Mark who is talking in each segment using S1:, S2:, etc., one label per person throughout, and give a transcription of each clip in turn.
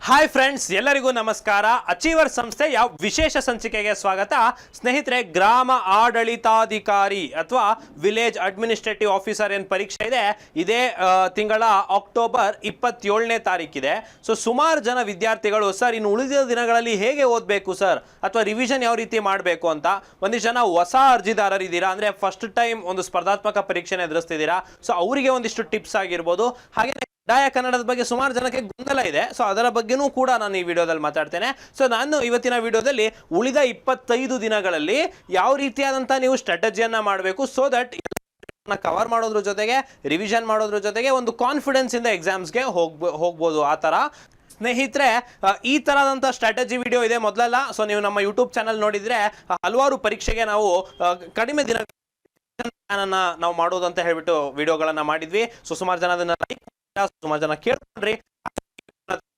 S1: Hi friends, ಎಲ್ಲರಿಗೂ ನಮಸ್ಕಾರ. Achiever ಸಂಸ್ಥೆ ಯಾವ ವಿಶೇಷ ಸಂಚಿಕೆಗೆ ಸ್ವಾಗತ. ಸ್ನೇಹಿತರೆ, ಗ್ರಾಮ ಆಡಳಿತಾಧಿಕಾರಿ ಅಥವಾ ವಿಲೇಜ್ ಅಡ್ಮಿನಿಸ್ಟ್ರೇಟಿವ್ ಆಫೀಸರ್ ಏನು ಪರೀಕ್ಷೆ ಇದೆ, ಇದೇ ತಿಂಗಳ ಅಕ್ಟೋಬರ್ 27ನೇ ತಾರೀಕಿದೆ. ಸೊ ಸುಮಾರು ಜನ ವಿದ್ಯಾರ್ಥಿಗಳು ಸರ್ ಇನ್ನು ಉಳಿದ ದಿನಗಳಲ್ಲಿ ಹೇಗೆ ಓದಬೇಕು ಸರ್, ಅಥವಾ ರಿವಿಷನ್ ಯಾವ ರೀತಿ ಮಾಡಬೇಕು ಅಂತ ಒಂದಿಷ್ಟು ಜನ ಹೊಸ ಅರ್ಜಿದಾರರಿದ್ದೀರಾ, ಅಂದರೆ ಫಸ್ಟ್ ಟೈಮ್ ಒಂದು ಸ್ಪರ್ಧಾತ್ಮಕ ಪರೀಕ್ಷೆನ ಎದುರಿಸ್ತಿದ್ದೀರಾ. ಸೊ ಅವರಿಗೆ ಒಂದಿಷ್ಟು ಟಿಪ್ಸ್ ಆಗಿರ್ಬೋದು. ಹಾಗೆ ಕಡ್ಡಾಯ ಕನ್ನಡದ ಬಗ್ಗೆ ಸುಮಾರು ಜನಕ್ಕೆ ಗೊಂದಲ ಇದೆ. ಸೊ ಅದರ ಬಗ್ಗೆನೂ ಕೂಡ ನಾನು ಈ ವಿಡಿಯೋದಲ್ಲಿ ಮಾತಾಡ್ತೇನೆ. ಸೊ ನಾನು ಇವತ್ತಿನ ವಿಡಿಯೋದಲ್ಲಿ ಉಳಿದ 25 ದಿನಗಳಲ್ಲಿ ಯಾವ ರೀತಿಯಾದಂಥ ನೀವು ಸ್ಟ್ರಾಟಜಿಯನ್ನು ಮಾಡಬೇಕು, ಸೊ ದಟ್ ಕವರ್ ಮಾಡೋದ್ರ ಜೊತೆಗೆ ರಿವಿಷನ್ ಮಾಡೋದ್ರ ಜೊತೆಗೆ ಒಂದು ಕಾನ್ಫಿಡೆನ್ಸ್ ಇಂದ ಎಕ್ಸಾಮ್ಸ್ಗೆ ಹೋಗ್ಬೋದು. ಆ ಥರ ಸ್ನೇಹಿತರೆ, ಈ ಥರದಂಥ ಸ್ಟ್ರಾಟಜಿ ವಿಡಿಯೋ ಇದೆ ಮೊದಲಲ್ಲ. ಸೊ ನೀವು ನಮ್ಮ ಯೂಟ್ಯೂಬ್ ಚಾನಲ್ ನೋಡಿದರೆ ಹಲವಾರು ಪರೀಕ್ಷೆಗೆ ನಾವು ಕಡಿಮೆ ದಿನ ನಾವು ಮಾಡೋದು ಅಂತ ಹೇಳ್ಬಿಟ್ಟು ವಿಡಿಯೋಗಳನ್ನು ಮಾಡಿದ್ವಿ. ಸೊ ಸುಮಾರು ಜನ ಅದನ್ನ ಸುಮಾರು ಜನ ಕೇಳ್ಕೊಂಡ್ರಿ,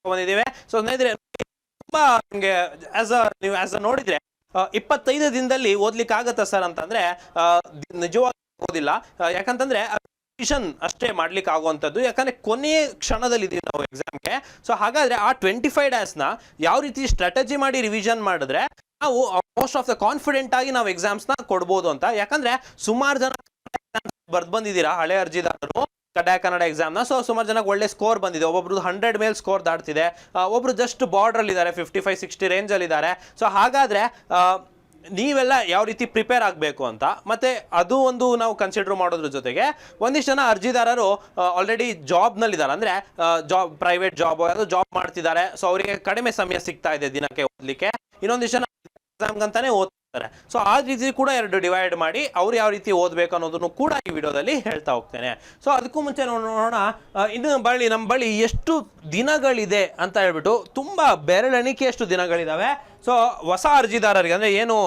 S1: ಬಂದಿದ್ದೇವೆ. ಸೊ ಸ್ನೇಹಿತರೆ, ತುಂಬಾ ನಿಮಗೆ ನೀವು ಆಸ್ ಅ ನೋಡಿದ್ರೆ 25 ದಿನದಲ್ಲಿ ಓದ್ಲಿಕ್ಕೆ ಆಗತ್ತಾ ಸರ್ ಅಂತಂದ್ರೆ ನಿಜವಾಗಿ ಓದಿಲ್ಲ. ಯಾಕಂತಂದ್ರೆ ರಿವಿಷನ್ ಅಷ್ಟೇ ಮಾಡ್ಲಿಕ್ಕೆ ಆಗುವಂಥದ್ದು. ಯಾಕಂದ್ರೆ ಕೊನೆಯ ಕ್ಷಣದಲ್ಲಿ ಇದೀವಿ ನಾವು ಎಕ್ಸಾಮ್ಗೆ. ಸೊ ಹಾಗಾದ್ರೆ ಆ 25 ಡೇಸ್ನ ಯಾವ ರೀತಿ ಸ್ಟ್ರಾಟಜಿ ಮಾಡಿ ರಿವಿಷನ್ ಮಾಡಿದ್ರೆ ನಾವು ಮೋಸ್ಟ್ ಆಫ್ ದ ಕಾನ್ಫಿಡೆಂಟ್ ಆಗಿ ನಾವು ಎಕ್ಸಾಮ್ಸ್ನ ಕೊಡ್ಬೋದು ಅಂತ. ಯಾಕಂದ್ರೆ ಸುಮಾರು ಜನ ಬರ್ದ್ ಬಂದಿದ್ದೀರಾ, ಹಳೆ ಅರ್ಜಿದಾರರು ಕಡ್ಡಾಯ ಕನ್ನಡ ಎಕ್ಸಾಮ್ನ. ಸೊ ಸುಮಾರು ಜನಕ್ಕೆ ಒಳ್ಳೆ ಸ್ಕೋರ್ ಬಂದಿದೆ. ಒಬ್ಬೊಬ್ರು 100 ಮೇಲೆ ಸ್ಕೋರ್ ದಾಟ್ತಿದೆ, ಒಬ್ರು ಜಸ್ಟ್ ಬಾರ್ಡ್ರಲ್ಲಿ ಇದ್ದಾರೆ, 55-60 ರೇಂಜಲ್ಲಿ ಇದ್ದಾರೆ. ಸೊ ಹಾಗಾದ್ರೆ ನೀವೆಲ್ಲ ಯಾವ ರೀತಿ ಪ್ರಿಪೇರ್ ಆಗಬೇಕು ಅಂತ ಮತ್ತೆ ಅದು ಒಂದು ನಾವು ಕನ್ಸಿಡರ್ ಮಾಡೋದ್ರ ಜೊತೆಗೆ ಒಂದಿಷ್ಟು ಜನ ಅರ್ಜಿದಾರರು ಆಲ್ರೆಡಿ ಜಾಬ್ನಲ್ಲಿದ್ದಾರೆ, ಅಂದರೆ ಪ್ರೈವೇಟ್ ಜಾಬ್ ಜಾಬ್ ಮಾಡ್ತಿದ್ದಾರೆ. ಸೊ ಅವರಿಗೆ ಕಡಿಮೆ ಸಮಯ ಸಿಗ್ತಾ ಇದೆ ದಿನಕ್ಕೆ ಓದಲಿಕ್ಕೆ. ಇನ್ನೊಂದಿಷ್ಟು ಜನ ಎಕ್ಸಾಮ್ಗಂತಾನೆ ಓದ್ತಾರೆ. ಸೊ ಆ ರೀತಿ ಕೂಡ ಎರಡು ಡಿವೈಡ್ ಮಾಡಿ ಅವ್ರು ಯಾವ ರೀತಿ ಓದಬೇಕು ಅನ್ನೋದನ್ನು ಕೂಡ ಈ ವಿಡಿಯೋದಲ್ಲಿ ಹೇಳ್ತಾ ಹೋಗ್ತೇನೆ. ಸೊ ಅದಕ್ಕೂ ಮುಂಚೆ ನೋಡೋಣ, ಇನ್ನು ನಮ್ಮ ಬಳಿ ಎಷ್ಟು ದಿನಗಳಿದೆ ಅಂತ ಹೇಳ್ಬಿಟ್ಟು. ತುಂಬಾ ಬೆರಳೆಣಿಕೆಯಷ್ಟು ದಿನಗಳಿದಾವೆ. ಸೊ ಹೊಸ ಅರ್ಜಿದಾರರಿಗೆ, ಅಂದರೆ ಏನು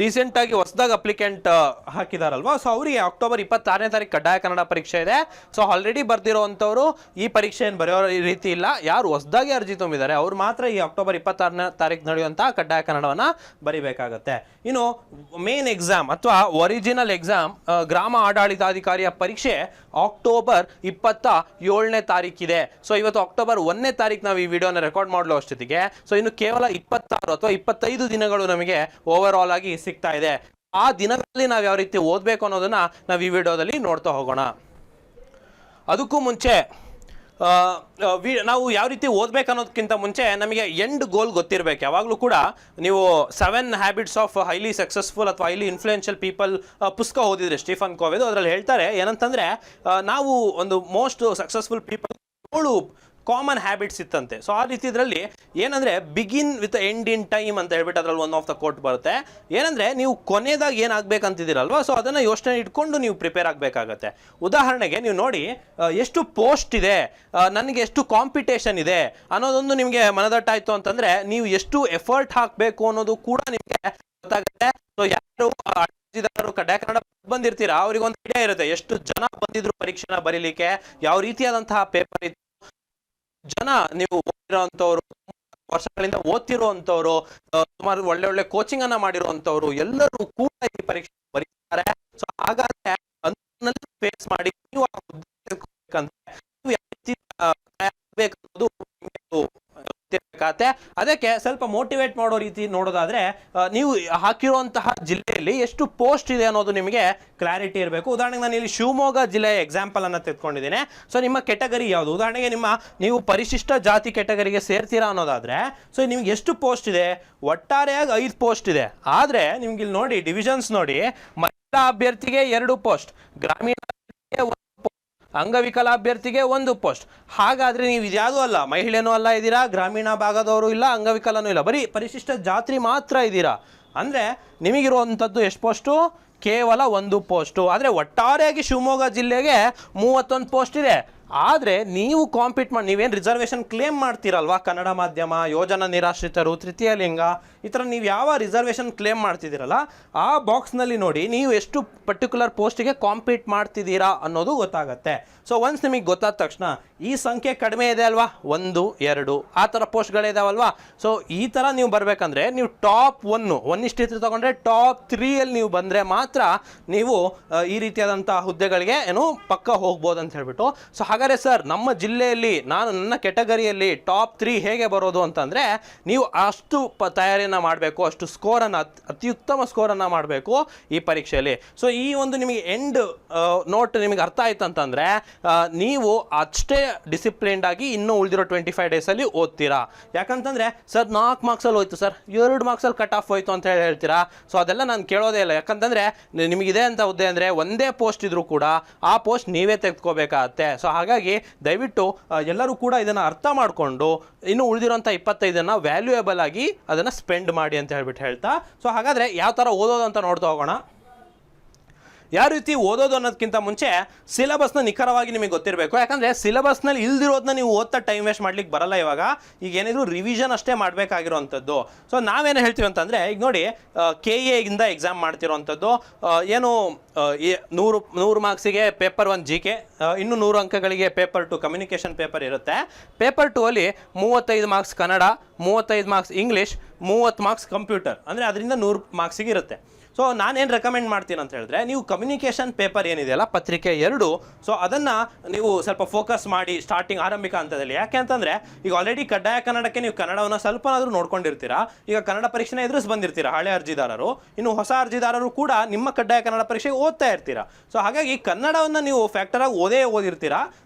S1: ರೀಸೆಂಟಾಗಿ ಹೊಸದಾಗಿ ಅಪ್ಲಿಕೆಂಟ್ ಹಾಕಿದಾರಲ್ವಾ, ಸೊ ಅವರಿಗೆ ಅಕ್ಟೋಬರ್ 26ನೇ ತಾರೀಕು ಕಡ್ಡಾಯ ಕನ್ನಡ ಪರೀಕ್ಷೆ ಇದೆ. ಸೊ ಆಲ್ರೆಡಿ ಬರ್ದಿರೋವಂಥವ್ರು ಈ ಪರೀಕ್ಷೆಯನ್ನು ಬರೆಯೋ ರೀತಿ ಇಲ್ಲ. ಯಾರು ಹೊಸದಾಗಿ ಅರ್ಜಿ ತುಂಬಿದ್ದಾರೆ ಅವ್ರು ಮಾತ್ರ ಈ ಅಕ್ಟೋಬರ್ 26ನೇ ತಾರೀಕು ನಡೆಯುವಂಥ ಕಡ್ಡಾಯ ಕನ್ನಡವನ್ನು ಬರಿಬೇಕಾಗತ್ತೆ. ಇನ್ನು ಮೇನ್ ಎಕ್ಸಾಮ್ ಅಥವಾ ಒರಿಜಿನಲ್ ಎಕ್ಸಾಮ್ ಗ್ರಾಮ ಆಡಳಿತಾಧಿಕಾರಿಯ ಪರೀಕ್ಷೆ ಅಕ್ಟೋಬರ್ 27ನೇ ತಾರೀಕಿದೆ. ಸೊ ಇವತ್ತು ಅಕ್ಟೋಬರ್ 1ನೇ ತಾರೀಕು ನಾವು ಈ ವಿಡಿಯೋನ ರೆಕಾರ್ಡ್ ಮಾಡಲು ಅಷ್ಟೊತ್ತಿಗೆ. ಸೊ ಇನ್ನು ಕೇವಲ 26 ಅಥವಾ 25 ದಿನಗಳು ನಮಗೆ ಓವರ್ ಆಲ್ ಆಗಿ ಸಿಗ್ತಾ ಇದೆ. ಆ ದಿನಗಳಲ್ಲಿ ನಾವು ಯಾವ ರೀತಿ ಓದಬೇಕು ಅನ್ನೋದನ್ನ ನಾವು ಈ ವಿಡಿಯೋದಲ್ಲಿ ನೋಡ್ತಾ ಹೋಗೋಣ. ಅದಕ್ಕೂ ಮುಂಚೆ ನಾವು ಯಾವ ರೀತಿ ಓದ್ಬೇಕು ಅನ್ನೋದಕ್ಕಿಂತ ಮುಂಚೆ ನಮಗೆ ಎಂಡ್ ಗೋಲ್ ಗೊತ್ತಿರಬೇಕು. ಯಾವಾಗಲೂ ಕೂಡ ನೀವು 7 ಹ್ಯಾಬಿಟ್ಸ್ ಆಫ್ ಹೈಲಿ ಸಕ್ಸಸ್ಫುಲ್ ಅಥವಾ ಹೈಲಿ ಇನ್ಫ್ಲೂಯೆನ್ಷಿಯಲ್ ಪೀಪಲ್ ಪುಸ್ತಕ ಓದಿದ್ರೆ ಸ್ಟೀಫನ್ ಕೋವೆದು, ಅದರಲ್ಲಿ ಹೇಳ್ತಾರೆ ಏನಂತಂದ್ರೆ ನಾವು ಒಂದು most successful people 7 common habits ಇತ್ತಂತೆ. ಸೊ ಆ ರೀತಿ ಇದರಲ್ಲಿ ಏನಂದ್ರೆ begin with end in time ಅಂತ ಹೇಳ್ಬಿಟ್ಟು ಅದರಲ್ಲಿ ಒನ್ ಆಫ್ ದ ಕೋಟ್ ಬರುತ್ತೆ. ಏನಂದ್ರೆ ನೀವು ಕೊನೆಯದಾಗಿ ಏನಾಗಬೇಕಂತಿದ್ದೀರಲ್ವಾ, ಸೊ ಅದನ್ನು ಯೋಚನೆ ಇಟ್ಕೊಂಡು ನೀವು ಪ್ರಿಪೇರ್ ಆಗಬೇಕಾಗತ್ತೆ. ಉದಾಹರಣೆಗೆ ನೀವು ನೋಡಿ, ಎಷ್ಟು ಪೋಸ್ಟ್ ಇದೆ, ನನಗೆ ಎಷ್ಟು ಕಾಂಪಿಟೇಷನ್ ಇದೆ ಅನ್ನೋದೊಂದು ನಿಮಗೆ ಮನದಟ್ಟಾಯ್ತು ಅಂತಂದ್ರೆ ನೀವು ಎಷ್ಟು ಎಫರ್ಟ್ ಹಾಕಬೇಕು ಅನ್ನೋದು ಕೂಡ ನಿಮಗೆ ಗೊತ್ತಾಗುತ್ತೆ. ಸೊ ಯಾರು ಅರ್ಜಿದಾರರು ಕಡ್ಡಾಯ ಕನ್ನಡ ಬಂದಿರ್ತೀರಾ ಅವ್ರಿಗೆ ಒಂದು ಐಡಿಯಾ ಇರುತ್ತೆ ಎಷ್ಟು ಜನ ಬಂದಿದ್ರು ಪರೀಕ್ಷೆನ ಬರೀಲಿಕ್ಕೆ, ಯಾವ ರೀತಿಯಾದಂತಹ ಪೇಪರ್ ಇತ್ತು, ಜನ ನೀವು ಓದಿರೋಂಥವ್ರು, ವರ್ಷಗಳಿಂದ ಓದ್ತಿರುವಂಥವ್ರು, ಸುಮಾರು ಒಳ್ಳೆ ಕೋಚಿಂಗ್ ಅನ್ನ ಮಾಡಿರುವಂಥವ್ರು ಎಲ್ಲರೂ ಕೂಡ ಈ ಪರೀಕ್ಷೆ ಬರೀತಾರೆ. ಸೊ ಹಾಗಾದ್ರೆ ಫೇಸ್ ಮಾಡಿ ನೀವು ಯಾವ ರೀತಿ ಅದಕ್ಕೆ ಸ್ವಲ್ಪ ಮೋಟಿವೇಟ್ ಮಾಡೋ ರೀತಿ ನೋಡೋದಾದ್ರೆ ನೀವು ಹಾಕಿರುವಂತಹ ಜಿಲ್ಲೆಯಲ್ಲಿ ಎಷ್ಟು ಪೋಸ್ಟ್ ಇದೆ ಅನ್ನೋದು ನಿಮಗೆ ಕ್ಲಾರಿಟಿ ಇರಬೇಕು. ಉದಾಹರಣೆಗೆ ನಾನು ಇಲ್ಲಿ ಶಿವಮೊಗ್ಗ ಜಿಲ್ಲೆಯ ಎಕ್ಸಾಂಪಲ್ ಅನ್ನ ತೆಗೆದುಕೊಂಡಿದ್ದೇನೆ. ಸೊ ನಿಮ್ಮ ಕೆಟಗರಿ ಯಾವುದು, ಉದಾಹರಣೆಗೆ ನೀವು ಪರಿಶಿಷ್ಟ ಜಾತಿ ಕೆಟಗರಿಗೆ ಸೇರ್ತೀರಾ ಅನ್ನೋದಾದ್ರೆ ಸೊ ನಿಮ್ಗೆ ಎಷ್ಟು ಪೋಸ್ಟ್ ಇದೆ, ಒಟ್ಟಾರೆಯಾಗಿ 5 ಪೋಸ್ಟ್ ಇದೆ. ಆದ್ರೆ ನಿಮ್ಗೆ ಇಲ್ಲಿ ನೋಡಿ ಡಿವಿಷನ್ಸ್ ನೋಡಿ, ಮಹಿಳಾ ಅಭ್ಯರ್ಥಿಗೆ 2 ಪೋಸ್ಟ್, ಗ್ರಾಮೀಣ ಅಂಗವಿಕಲ ಅಭ್ಯರ್ಥಿಗೆ 1 ಪೋಸ್ಟ್. ಹಾಗಾದ್ರೆ ನೀವು ಇದ್ಯಾವುದೂ ಅಲ್ಲ, ಮಹಿಳೆನೂ ಅಲ್ಲ ಇದ್ದೀರಾ, ಗ್ರಾಮೀಣ ಭಾಗದವರು ಇಲ್ಲ, ಅಂಗವಿಕಲನೂ ಇಲ್ಲ, ಬರೀ ಪರಿಶಿಷ್ಟ ಜಾತಿ ಮಾತ್ರ ಇದ್ದೀರಾ. ಅಂದ್ರೆ ನಿಮಗಿರುವಂಥದ್ದು ಎಷ್ಟು ಪೋಸ್ಟು, ಕೇವಲ 1 ಪೋಸ್ಟು. ಆದರೆ ಒಟ್ಟಾರೆಯಾಗಿ ಶಿವಮೊಗ್ಗ ಜಿಲ್ಲೆಗೆ 31 ಪೋಸ್ಟ್ ಇದೆ. ಆದರೆ ನೀವು ಕಾಂಪೀಟ್ ಮಾಡಿ, ನೀವೇನು ರಿಸರ್ವೇಷನ್ ಕ್ಲೇಮ್ ಮಾಡ್ತೀರಲ್ವಾ, ಕನ್ನಡ ಮಾಧ್ಯಮ, ಯೋಜನಾ ನಿರಾಶ್ರಿತರು, ತೃತೀಯ ಲಿಂಗ, ಈ ಥರ ನೀವು ಯಾವ ರಿಸರ್ವೇಷನ್ ಕ್ಲೇಮ್ ಮಾಡ್ತಿದ್ದೀರಲ್ಲ ಆ ಬಾಕ್ಸ್ನಲ್ಲಿ ನೋಡಿ ನೀವು ಎಷ್ಟು ಪರ್ಟಿಕ್ಯುಲರ್ ಪೋಸ್ಟಿಗೆ ಕಾಂಪೀಟ್ ಮಾಡ್ತಿದ್ದೀರಾ ಅನ್ನೋದು ಗೊತ್ತಾಗುತ್ತೆ. ಸೊ ಒನ್ಸ್ ನಿಮಗೆ ಗೊತ್ತಾದ ತಕ್ಷಣ ಈ ಸಂಖ್ಯೆ ಕಡಿಮೆ ಇದೆ ಅಲ್ವಾ, 1, 2 ಆ ಥರ ಪೋಸ್ಟ್ಗಳಿದಾವಲ್ವಾ. ಸೊ ಈ ಥರ ನೀವು ಬರಬೇಕಂದ್ರೆ ನೀವು ಟಾಪ್ 1:3 ತಗೊಂಡ್ರೆ ಟಾಪ್ 3 ನೀವು ಬಂದರೆ ಮಾತ್ರ ನೀವು ಈ ರೀತಿಯಾದಂಥ ಹುದ್ದೆಗಳಿಗೆ ಏನು ಪಕ್ಕ ಹೋಗ್ಬೋದು ಅಂತ ಹೇಳ್ಬಿಟ್ಟು. ಸೊ ಹಾಗಾದರೆ ಸರ್ ನಮ್ಮ ಜಿಲ್ಲೆಯಲ್ಲಿ ನನ್ನ ಕೆಟಗರಿಯಲ್ಲಿ ಟಾಪ್ 3 ಹೇಗೆ ಬರೋದು ಅಂತಂದರೆ ನೀವು ಅಷ್ಟು ತಯಾರಿಯನ್ನು ಮಾಡಬೇಕು, ಅಷ್ಟು ಸ್ಕೋರನ್ನು ಅತ್ಯುತ್ತಮ ಸ್ಕೋರನ್ನು ಮಾಡಬೇಕು ಈ ಪರೀಕ್ಷೆಯಲ್ಲಿ. ಸೊ ಈ ಒಂದು ನಿಮಗೆ ಎಂಡ್ ನೋಟ್ ನಿಮಗೆ ಅರ್ಥ ಆಯ್ತು ಅಂತಂದರೆ ನೀವು ಅಷ್ಟೇ ಡಿಸಿಪ್ಲಿನ್ಡ್ ಆಗಿ ಇನ್ನೂ ಉಳಿದಿರೋ 25 ಡೇಸಲ್ಲಿ ಓದ್ತೀರಾ. ಯಾಕಂತಂದರೆ ಸರ್ 4 ಮಾರ್ಕ್ಸಲ್ಲಿ ಹೋಯ್ತು ಸರ್, 2 ಮಾರ್ಕ್ಸಲ್ಲಿ ಕಟ್ ಆಫ್ ಹೋಯ್ತು ಅಂತ ಹೇಳ್ತೀರಾ. ಸೊ ಅದೆಲ್ಲ ನಾನು ಕೇಳೋದೇ ಇಲ್ಲ. ಯಾಕಂತಂದರೆ ನಿಮಗಿದೆ ಅಂತ ಹುದ್ದೆ ಅಂದರೆ ಒಂದೇ ಪೋಸ್ಟ್ ಇದ್ರೂ ಕೂಡ ಆ ಪೋಸ್ಟ್ ನೀವೇ ತೆಗೆದುಕೋಬೇಕಾಗತ್ತೆ. ಸೊ ಹಾಗಾಗಿ ದಯವಿಟ್ಟು ಎಲ್ಲರೂ ಕೂಡ ಇದನ್ನು ಅರ್ಥ ಮಾಡಿಕೊಂಡು ಇನ್ನು ಉಳಿದಿರೋಂಥ 25 ವ್ಯಾಲ್ಯೂಯಬಲ್ ಆಗಿ ಅದನ್ನು ಸ್ಪೆಂಡ್ ಮಾಡಿ ಅಂತ ಹೇಳ್ತಾ, ಸೊ ಹಾಗಾದರೆ ಯಾವ ಥರ ಓದೋದು ಅಂತ ನೋಡ್ತಾ ಹೋಗೋಣ. ಯಾವ ರೀತಿ ಓದೋದು ಅನ್ನೋದಕ್ಕಿಂತ ಮುಂಚೆ ಸಿಲೆಬಸ್ನ ನಿಖರವಾಗಿ ನಿಮಗೆ ಗೊತ್ತಿರಬೇಕು. ಯಾಕಂದರೆ ಸಿಲೆಬಸ್ನಲ್ಲಿ ಇಲ್ದಿರೋದನ್ನ ನೀವು ಓದ್ತಾ ಟೈಮ್ ವೇಸ್ಟ್ ಮಾಡ್ಲಿಕ್ಕೆ ಬರಲ್ಲ. ಇವಾಗ ಈಗ ಏನಿದ್ರು ರಿವಿಷನ್ ಅಷ್ಟೇ ಮಾಡಬೇಕಾಗಿರೋವಂಥದ್ದು. ಸೊ ನಾವೇನು ಹೇಳ್ತೀವಿ ಅಂತಂದರೆ, ಈಗ ನೋಡಿ KA ಎಕ್ಸಾಮ್ ಮಾಡ್ತಿರೋವಂಥದ್ದು ಏನು 100 ಮಾರ್ಕ್ಸಿಗೆ ಪೇಪರ್ 1 GK, ಇನ್ನು 100 ಅಂಕಗಳಿಗೆ ಪೇಪರ್ 2 ಕಮ್ಯುನಿಕೇಷನ್ ಪೇಪರ್ ಇರುತ್ತೆ. ಪೇಪರ್ 2 ಅಲ್ಲಿ 35 marks Kannada, 35 marks English, 30 marks computer, ಅಂದರೆ ಅದರಿಂದ 100 ಮಾರ್ಕ್ಸಿಗೆ ಇರುತ್ತೆ. ಸೊ ನಾನೇನು ರೆಕಮೆಂಡ್ ಮಾಡ್ತೀನಿ ಅಂತ ಹೇಳಿದ್ರೆ, ನೀವು ಕಮ್ಯುನಿಕೇಷನ್ ಪೇಪರ್ ಏನಿದೆಯಲ್ಲ ಪತ್ರಿಕೆ 2, ಸೊ ಅದನ್ನು ನೀವು ಸ್ವಲ್ಪ ಫೋಕಸ್ ಮಾಡಿ ಸ್ಟಾರ್ಟಿಂಗ್ ಆರಂಭಿಕ ಹಂತದಲ್ಲಿ. ಯಾಕೆ ಅಂತಂದರೆ ಈಗ ಆಲ್ರೆಡಿ ಕಡ್ಡಾಯ ಕನ್ನಡಕ್ಕೆ ನೀವು ಕನ್ನಡವನ್ನು ಸ್ವಲ್ಪನಾದರೂ ನೋಡ್ಕೊಂಡಿರ್ತೀರಾ. ಈಗ ಕನ್ನಡ ಪರೀಕ್ಷೆನ ಎದುರಿಸಿ ಬಂದಿರ್ತೀರಾ ಹಳೆ ಅರ್ಜಿದಾರರು, ಇನ್ನು ಹೊಸ ಅರ್ಜಿದಾರರು ಕೂಡ ನಿಮ್ಮ ಕಡ್ಡಾಯ ಕನ್ನಡ ಪರೀಕ್ಷೆಗೆ ಓದ್ತಾ ಇರ್ತೀರಾ. ಸೊ ಹಾಗಾಗಿ ಕನ್ನಡವನ್ನು ನೀವು ಫ್ಯಾಕ್ಟರಾಗಿ ಓದಿರ್ತೀರಾ.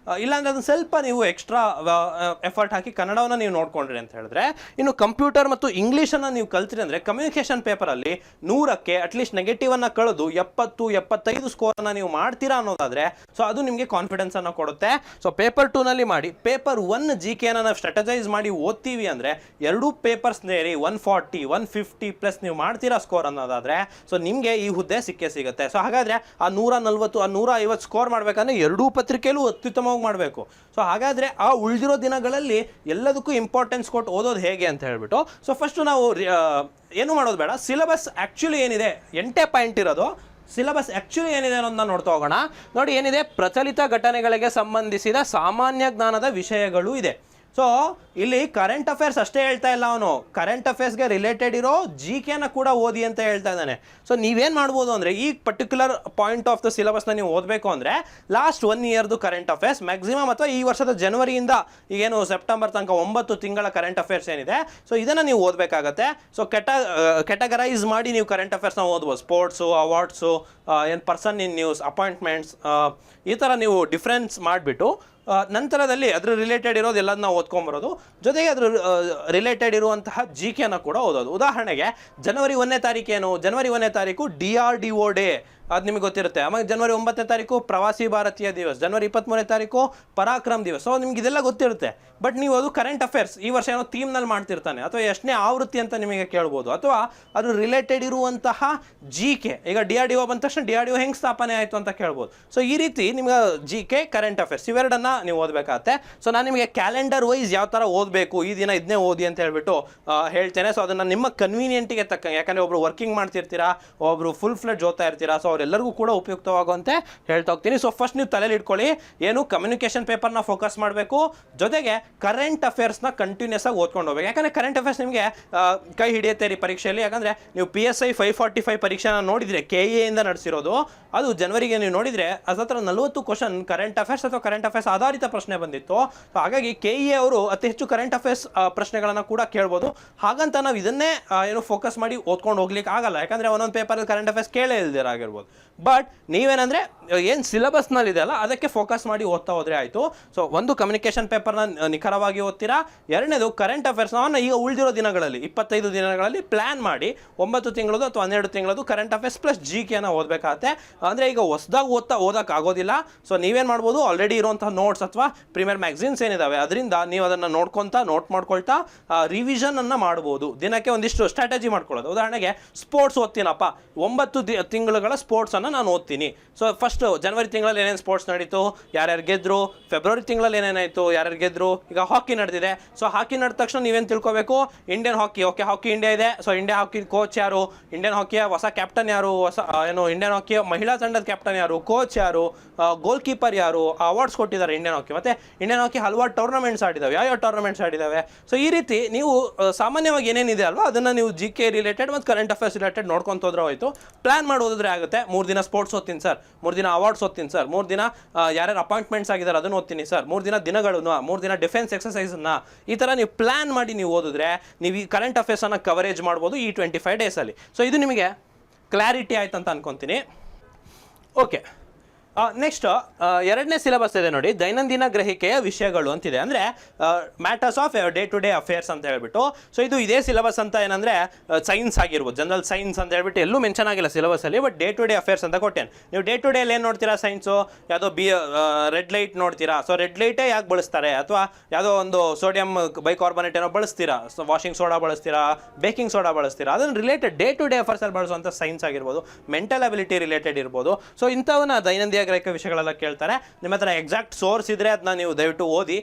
S1: ಇಲ್ಲಾಂದರೆ ಅದನ್ನು ಸ್ವಲ್ಪ ನೀವು ಎಕ್ಸ್ಟ್ರಾ ಎಫರ್ಟ್ ಹಾಕಿ ಕನ್ನಡವನ್ನು ನೀವು ನೋಡ್ಕೊಂಡ್ರಿ ಅಂತ ಹೇಳಿದ್ರೆ. ಇನ್ನು ಕಂಪ್ಯೂಟರ್ ಮತ್ತು ಇಂಗ್ಲೀಷನ್ನು ನೀವು ಕಲ್ತ್ರಿ ಅಂದರೆ ಕಮ್ಯುನಿಕೇಷನ್ ಪೇಪರಲ್ಲಿ 100ಕ್ಕೆ ಅಟ್ಲೀಸ್ಟ್ ನೆಗೆಟಿವ್ ಅನ್ನ ಕಳೆದು 70-75 ಸ್ಕೋರ್ ನೀವು ಮಾಡ್ತೀರಾ ಅನ್ನೋದಾದ್ರೆ, ಸೊ ಅದು ನಿಮಗೆ ಕಾನ್ಫಿಡೆನ್ಸ್ ಅನ್ನು ಕೊಡುತ್ತೆ. ಸೊ ಪೇಪರ್ 2 ನಲ್ಲಿ ಮಾಡಿ. ಪೇಪರ್ 1 GK ನಾವು ಸ್ಟ್ರಾಟಜೈಸ್ ಮಾಡಿ ಓದ್ತೀವಿ ಅಂದ್ರೆ 2 ಪೇಪರ್ಸ್ ಸೇರಿ 140-150 ಪ್ಲಸ್ ನೀವು ಮಾಡ್ತೀರಾ ಸ್ಕೋರ್ ಅನ್ನೋದಾದ್ರೆ, ಸೊ ನಿಮಗೆ ಈ ಹುದ್ದೆ ಸಿಗುತ್ತೆ. ಸೊ ಹಾಗಾದ್ರೆ ಆ 140-150 ಸ್ಕೋರ್ ಮಾಡ್ಬೇಕಂದ್ರೆ 2 ಪತ್ರಿಕೆಯಲ್ಲೂ ಅತ್ಯುತ್ತಮವಾಗಿ ಮಾಡಬೇಕು. ಸೊ ಹಾಗಾದ್ರೆ ಆ ಉಳಿದಿರೋ ದಿನಗಳಲ್ಲಿ ಎಲ್ಲದಕ್ಕೂ ಇಂಪಾರ್ಟೆನ್ಸ್ ಕೊಟ್ಟು ಓದೋದು ಹೇಗೆ ಅಂತ ಹೇಳ್ಬಿಟ್ಟು, ಸೊ ಫಸ್ಟ್ ನಾವು ಏನು ಮಾಡೋದು ಬೇಡ, ಸಿಲೆಬಸ್ ಆ್ಯಕ್ಚುಲಿ ಏನಿದೆ 8 ಪಾಯಿಂಟ್ ಇರೋದು. ಸಿಲೆಬಸ್ ಆ್ಯಕ್ಚುಲಿ ಏನಿದೆ ಅನ್ನೋದನ್ನ ನೋಡ್ತಾ ಹೋಗೋಣ. ನೋಡಿ ಏನಿದೆ, ಪ್ರಚಲಿತ ಘಟನೆಗಳಿಗೆ ಸಂಬಂಧಿಸಿದ ಸಾಮಾನ್ಯ ಜ್ಞಾನದ ವಿಷಯಗಳು ಇದೆ. ಸೊ ಇಲ್ಲಿ ಕರೆಂಟ್ ಅಫೇರ್ಸ್ ಅಷ್ಟೇ ಹೇಳ್ತಾ ಇಲ್ಲ ಅವನು, ಕರೆಂಟ್ ಅಫೇರ್ಸ್ಗೆ ರಿಲೇಟೆಡ್ ಇರೋ GKನ ಕೂಡ ಓದಿ ಅಂತ ಹೇಳ್ತಾ ಇದ್ದಾನೆ. ಸೊ ನೀವೇನು ಮಾಡ್ಬೋದು ಅಂದರೆ, ಈ ಪರ್ಟಿಕ್ಯುಲರ್ ಪಾಯಿಂಟ್ ಆಫ್ ದ ಸಿಲೆಬಸ್ನ ನೀವು ಓದಬೇಕು ಅಂದರೆ ಲಾಸ್ಟ್ 1 ಇಯರ್ದು ಕರೆಂಟ್ ಅಫೇರ್ಸ್ ಮ್ಯಾಕ್ಸಿಮಮ್, ಅಥವಾ ಈ ವರ್ಷದ ಜನವರಿಯಿಂದ ಈಗೇನು ಸೆಪ್ಟೆಂಬರ್ ತನಕ 9 ತಿಂಗಳ ಕರೆಂಟ್ ಅಫೇರ್ಸ್ ಏನಿದೆ, ಸೊ ಇದನ್ನು ನೀವು ಓದಬೇಕಾಗತ್ತೆ. ಸೊ ಕೆಟಗರೈಸ್ ಮಾಡಿ ನೀವು ಕರೆಂಟ್ ಅಫೇರ್ಸ್ನ ಓದ್ಬೋದು. ಸ್ಪೋರ್ಟ್ಸು, ಅವಾರ್ಡ್ಸು, ಏನು ಪರ್ಸನ್ ಇನ್ ನ್ಯೂಸ್, ಅಪಾಯಿಂಟ್ಮೆಂಟ್ಸ್, ಈ ಥರ ನೀವು ಡಿಫ್ರೆನ್ಸ್ ಮಾಡಿಬಿಟ್ಟು ನಂತರದಲ್ಲಿ ಅದ್ರ ರಿಲೇಟೆಡ್ ಇರೋದು ಎಲ್ಲದನ್ನ ಓದ್ಕೊಂಬರೋದು, ಜೊತೆಗೆ ಅದ್ರ ರಿಲೇಟೆಡ್ ಇರುವಂತಹ GKನ ಕೂಡ ಓದೋದು. ಉದಾಹರಣೆಗೆ ಜನವರಿ 1ನೇ ತಾರೀಕೇನು, ಜನವರಿ 1ನೇ ತಾರೀಕು DRDO ಡೇ, ಅದು ನಿಮಗೆ ಗೊತ್ತಿರುತ್ತೆ. ಆಮೇಲೆ ಜನವರಿ 9ನೇ ತಾರೀಕು ಪ್ರವಾಸಿ ಭಾರತೀಯ ದಿವಸ್, ಜನವರಿ 23ನೇ ತಾರೀಕು ಪರಾಕ್ರಮ್ ದಿವಸ್. ಸೊ ನಿಮ್ಗೆ ಇದೆಲ್ಲ ಗೊತ್ತಿರುತ್ತೆ. ಬಟ್ ನೀವು ಅದು ಕರೆಂಟ್ ಅಫೇರ್ಸ್ ಈ ವರ್ಷ ಏನೋ ಥೀಮ್ನಲ್ಲಿ ಮಾಡ್ತಿರ್ತಾನೆ, ಅಥವಾ ಎಷ್ಟನೇ ಆವೃತ್ತಿ ಅಂತ ನಿಮಗೆ ಕೇಳ್ಬೋದು, ಅಥವಾ ಅದು ರಿಲೇಟೆಡ್ ಇರುವಂತಹ GK. ಈಗ DRDO ಬಂದ ತಕ್ಷಣ DRDO ಹೆಂಗೆ ಸ್ಥಾಪನೆ ಆಯಿತು ಅಂತ ಕೇಳ್ಬೋದು. ಸೊ ಈ ರೀತಿ ನಿಮ್ಗೆ GK, ಕರೆಂಟ್ ಅಫೇರ್ಸ್ ಇವೆರಡನ್ನ ನೀವು ಓದಬೇಕಾಗತ್ತೆ. ಸೊ ನಾನು ನಿಮಗೆ ಕ್ಯಾಲೆಂಡರ್ ವೈಸ್ ಯಾವ ಥರ ಓದಬೇಕು, ಈ ದಿನ ಇದನ್ನೇ ಓದಿ ಅಂತ ಹೇಳ್ಬಿಟ್ಟು ಹೇಳ್ತೇನೆ. ಸೊ ಅದನ್ನು ನಿಮ್ಮ ಕನ್ವೀನಿಯೆಂಟಿಗೆ ತಕ್ಕಂಗೆ, ಯಾಕಂದರೆ ಒಬ್ರು ವರ್ಕಿಂಗ್ ಮಾಡ್ತಿರ್ತೀರಾ, ಒಬ್ರು ಫುಲ್ ಫ್ಲೆಡ್ಜ್ ಓದ್ತಾ ಇರ್ತೀರಾ. ಸೊ ಅವರೆಲ್ಲರಿಗೂ ಕೂಡ ಉಪಯುಕ್ತವಾಗುವಂತೆ ಹೇಳ್ತಾ ಹೋಗ್ತೀನಿ. ಸೊ ಫಸ್ಟ್ ನೀವು ತಲೆಯಲ್ಲಿ ಇಟ್ಕೊಳ್ಳಿ, ಏನು ಕಮ್ಯುನಿಕೇಷನ್ ಪೇಪರ್ನ ಫೋಕಸ್ ಮಾಡಬೇಕು, ಜೊತೆಗೆ ಕರೆಂಟ್ ಅಫೇರ್ಸ್ನ ಕಂಟಿನ್ಯೂಸ್ ಆಗಿ ಓದ್ಕೊಂಡು ಹೋಗ್ಬೇಕು. ಯಾಕಂದರೆ ಕರೆಂಟ್ ಅಫೇರ್ಸ್ ನಿಮಗೆ ಕೈ ಹಿಡಿಯುತ್ತೆ ರೀ ಪರೀಕ್ಷೆಯಲ್ಲಿ. ಯಾಕಂದರೆ ನೀವು PSI 545 ಪರೀಕ್ಷೆನ ನೋಡಿದರೆ, KA ಇಂದ ನಡೆಸಿರೋದು, ಅದು ಜನವರಿಗೆ ನೀವು ನೋಡಿದರೆ ಅದರ 40 ಕ್ವಶನ್ ಕರೆಂಟ್ ಅಫೇರ್ಸ್ ಅಥವಾ ಕರೆಂಟ್ ಅಫೇರ್ಸ್ ಆಧಾರಿತ ಪ್ರಶ್ನೆ ಬಂದಿತ್ತು. ಸೊ ಹಾಗಾಗಿ KA ಅವರು ಅತಿ ಹೆಚ್ಚು ಕರೆಂಟ್ ಅಫೇರ್ಸ್ ಪ್ರಶ್ನೆಗಳನ್ನು ಕೂಡ ಕೇಳ್ಬೋದು. ಹಾಗಂತ ನಾವು ಇದನ್ನೇ ಏನು ಫೋಕಸ್ ಮಾಡಿ ಓದ್ಕೊಂಡು ಹೋಗ್ಲಿಕ್ಕೆ ಆಗಲ್ಲ. ಯಾಕಂದರೆ ಒಂದೊಂದು ಪೇಪರಲ್ಲಿ ಕರೆಂಟ್ ಅಫೇರ್ಸ್ ಕೇಳೇ ಇಲ್ದಿರಾಗಿರ್ಬೋದು. ಬಟ್ ನೀವೇನಂದರೆ ಏನು ಸಿಲೆಬಸ್ನಲ್ಲಿ ಇದೆಯಲ್ಲ ಅದಕ್ಕೆ ಫೋಕಸ್ ಮಾಡಿ ಓದ್ತಾ ಹೋದರೆ ಆಯಿತು. ಸೊ ಒಂದು ಕಮ್ಯುನಿಕೇಷನ್ ಪೇಪರ್ನ ನಿಖರವಾಗಿ ಓದ್ತೀರಾ, ಎರಡನೇದು ಕರೆಂಟ್ ಅಫೇರ್ಸ್ನ ಈಗ ಉಳಿದಿರೋ ದಿನಗಳಲ್ಲಿ 25 ದಿನಗಳಲ್ಲಿ ಪ್ಲ್ಯಾನ್ ಮಾಡಿ 9 ತಿಂಗಳದು ಅಥವಾ 12 ತಿಂಗಳದು ಕರೆಂಟ್ ಅಫೇರ್ಸ್ ಪ್ಲಸ್ GKನ ಓದಬೇಕಾಗತ್ತೆ. ಅಂದರೆ ಈಗ ಹೊಸದಾಗಿ ಓದೋಕ್ಕಾಗೋದಿಲ್ಲ. ಸೊ ನೀವೇನು ಮಾಡ್ಬೋದು, ಆಲ್ರೆಡಿ ಇರುವಂತಹ ನೋಟ್ಸ್ ಅಥವಾ ಪ್ರೀಮಿಯರ್ ಮ್ಯಾಗ್ಝಿನ್ಸ್ ಏನಿದ್ದಾವೆ ಅದರಿಂದ ನೀವು ಅದನ್ನು ನೋಟ್ ಮಾಡ್ಕೊಳ್ತಾ ರಿವಿಷನನ್ನು ಮಾಡ್ಬೋದು. ದಿನಕ್ಕೆ ಒಂದಿಷ್ಟು ಸ್ಟ್ರಾಟಜಿ ಮಾಡ್ಕೊಳ್ಳೋದು. ಉದಾಹರಣೆಗೆ ಸ್ಪೋರ್ಟ್ಸ್ ಓದ್ತೀನಪ್ಪ, 9 ತಿಂಗಳುಗಳ ಸ್ಪೋರ್ಟ್ಸನ್ನು ನಾನು ಓದ್ತೀನಿ. ಸೊ ಫಸ್ಟ್ ಜನವರಿ ತಿಂಗಳಲ್ಲಿ ಏನೇನು ಸ್ಪೋರ್ಟ್ಸ್ ನಡೀತು, ಯಾರ್ಯಾರು ಗೆದ್ರು, ಫೆಬ್ರವರಿ ತಿಂಗಳಲ್ಲಿ ಏನೇನಾಯಿತು, ಯಾರ್ಯಾರು ಗೆದ್ರು. ಈಗ ಹಾಕಿ ನಡೆದಿದೆ. ಸೊ ಹಾಕಿ ನಡೆದ ತಕ್ಷಣ ನೀವೇನು ತಿಳ್ಕೊಬೇಕು, ಇಂಡಿಯನ್ ಹಾಕಿ, ಓಕೆ ಹಾಕಿ ಇಂಡಿಯಾ ಇದೆ. ಸೊ ಇಂಡಿಯಾ ಹಾಕಿ ಕೋಚ್ ಯಾರು, ಇಂಡಿಯನ್ ಹಾಕಿಯ ಹೊಸ ಕ್ಯಾಪ್ಟನ್ ಯಾರು, ಇಂಡಿಯನ್ ಹಾಕಿಯ ಮಹಿಳಾ ತಂಡದ ಕ್ಯಾಪ್ಟನ್ ಯಾರು, ಕೋಚ್ ಯಾರು, ಗೋಲ್ ಕೀಪರ್ ಯಾರು, ಅವಾರ್ಡ್ಸ್ ಕೊಟ್ಟಿದ್ದಾರೆ ಇಂಡಿಯನ್ ಹಾಕಿ. ಮತ್ತು ಇಂಡಿಯನ್ ಹಾಕಿ ಹಲವಾರು ಟೂರ್ನಮೆಂಟ್ಸ್ ಆಡಿದ್ದಾವೆ, ಯಾವ ಟೂರ್ನಮೆಂಟ್ಸ್ ಆಡಿದ್ದಾವೆ. ಸೊ ಈ ರೀತಿ ನೀವು ಸಾಮಾನ್ಯವಾಗಿ ಏನೇನಿದೆ ಅಲ್ವಾ ಅದನ್ನು ನೀವು GK ರಿಲೇಟೆಡ್ ಮತ್ತು ಕರೆಂಟ್ ಅಫೇರ್ಸ್ ರಿಲೇಟೆಡ್ ನೋಡ್ಕೊಂತ ಹೋದ್ರೆ ಹೋಯಿತು. ಪ್ಲಾನ್ ಮಾಡೋದ್ರೆ ಆಗುತ್ತೆ. 3 ದಿನ ಸ್ಪೋರ್ಟ್ಸ್ ಓದ್ತೀನಿ ಸರ್, 3 ದಿನ ಅವಾರ್ಡ್ಸ್ ಓದ್ತೀನಿ ಸರ್, 3 ದಿನ ಯಾರ್ಯಾರು ಅಪಾಯಿಂಟ್ಮೆಂಟ್ಸ್ ಆಗಿದ್ದಾರೆ ಅದನ್ನು ಓದ್ತೀನಿ ಸರ್, 3 ದಿನ ದಿನಗಳನ್ನು, 3 ದಿನ ಡಿಫೆನ್ಸ್ ಎಕ್ಸಸೈಸನ್ನು, ಈ ಥರ ನೀವು ಪ್ಲ್ಯಾನ್ ಮಾಡಿ ನೀವು ಓದಿದ್ರೆ ನೀವು ಈ ಕರೆಂಟ್ ಅಫೇರ್ಸನ್ನು ಕವರೇಜ್ ಮಾಡ್ಬೋದು ಈ 25 ಡೇಸಲ್ಲಿ. ಸೊ ಇದು ನಿಮಗೆ ಕ್ಲಾರಿಟಿ ಆಯ್ತು ಅಂತ ಅನ್ಕೊತೀನಿ. ಓಕೆ, ನೆಕ್ಸ್ಟ್ ಎರಡನೇ ಸಿಲೆಬಸ್ ಇದೆ ನೋಡಿ, ದೈನಂದಿನ ಗ್ರಹಿಕೆಯ ವಿಷಯಗಳು ಅಂತಿದೆ. ಅಂದರೆ matters of day to day affairs ಅಂತ ಹೇಳ್ಬಿಟ್ಟು. ಸೊ ಇದು ಇದೇ ಸಿಲೆಬಸ್ ಅಂತ ಏನಂದರೆ ಸೈನ್ಸ್ ಆಗಿರ್ಬೋದು, ಜನರಲ್ ಸೈನ್ಸ್ ಅಂತ ಹೇಳ್ಬಿಟ್ಟು ಎಲ್ಲೂ ಮೆನ್ಷನ್ ಆಗಿಲ್ಲ ಸಿಲೆಬಸಲ್ಲಿ, but day to day affairs ಅಂತ ಕೊಟ್ಟೇನೆ. ನೀವು ಡೇ ಟು ಡೇಲಿ ಏನು ನೋಡ್ತೀರಾ, ಸೈನ್ಸು ಯಾವುದೋ ರೆಡ್ ಲೈಟ್ ನೋಡ್ತೀರಾ. ಸೊ ರೆಡ್ ಲೈಟೇ ಯಾಕೆ ಬಳಸ್ತಾರೆ, ಅಥವಾ ಯಾವುದೋ ಒಂದು ಸೋಡಿಯಂ ಬೈಕಾರ್ಬನೇಟ್ ಏನೋ ಬಳಸ್ತೀರಾ, ಸೊ ವಾಷಿಂಗ್ ಸೋಡಾ ಬಳಸ್ತೀರಾ, ಬೇಕಿಂಗ್ ಸೋಡಾ ಬಳಸ್ತೀರಾ, ಅದನ್ನು ರಿಲೇಟೆಡ್ ಡೇ ಟು ಡೇ ಅಫೇರ್ಸಲ್ಲಿ ಬಳಸುವಂಥ ಸೈನ್ಸ್ ಆಗಿರ್ಬೋದು, ಮೆಂಟಲ್ ಅಬಿಲಿಟಿ ರಿಲೇಟೆಡ್ ಇರ್ಬೋದು. ಸೊ ಇಂಥವನ್ನ ದೈನಂದಿನ ಗ್ರಹಿಕೆ ವಿಷಯಗಳೆಲ್ಲ ಕೇಳ್ತಾರೆ. ನಿಮ್ಮ ಹತ್ರ ಎಕ್ಸಾಕ್ಟ್ ಸೋರ್ಸ್ ಇದ್ರೆ ಅದನ್ನ ನೀವು ದಯವಿಟ್ಟು ಓದಿ,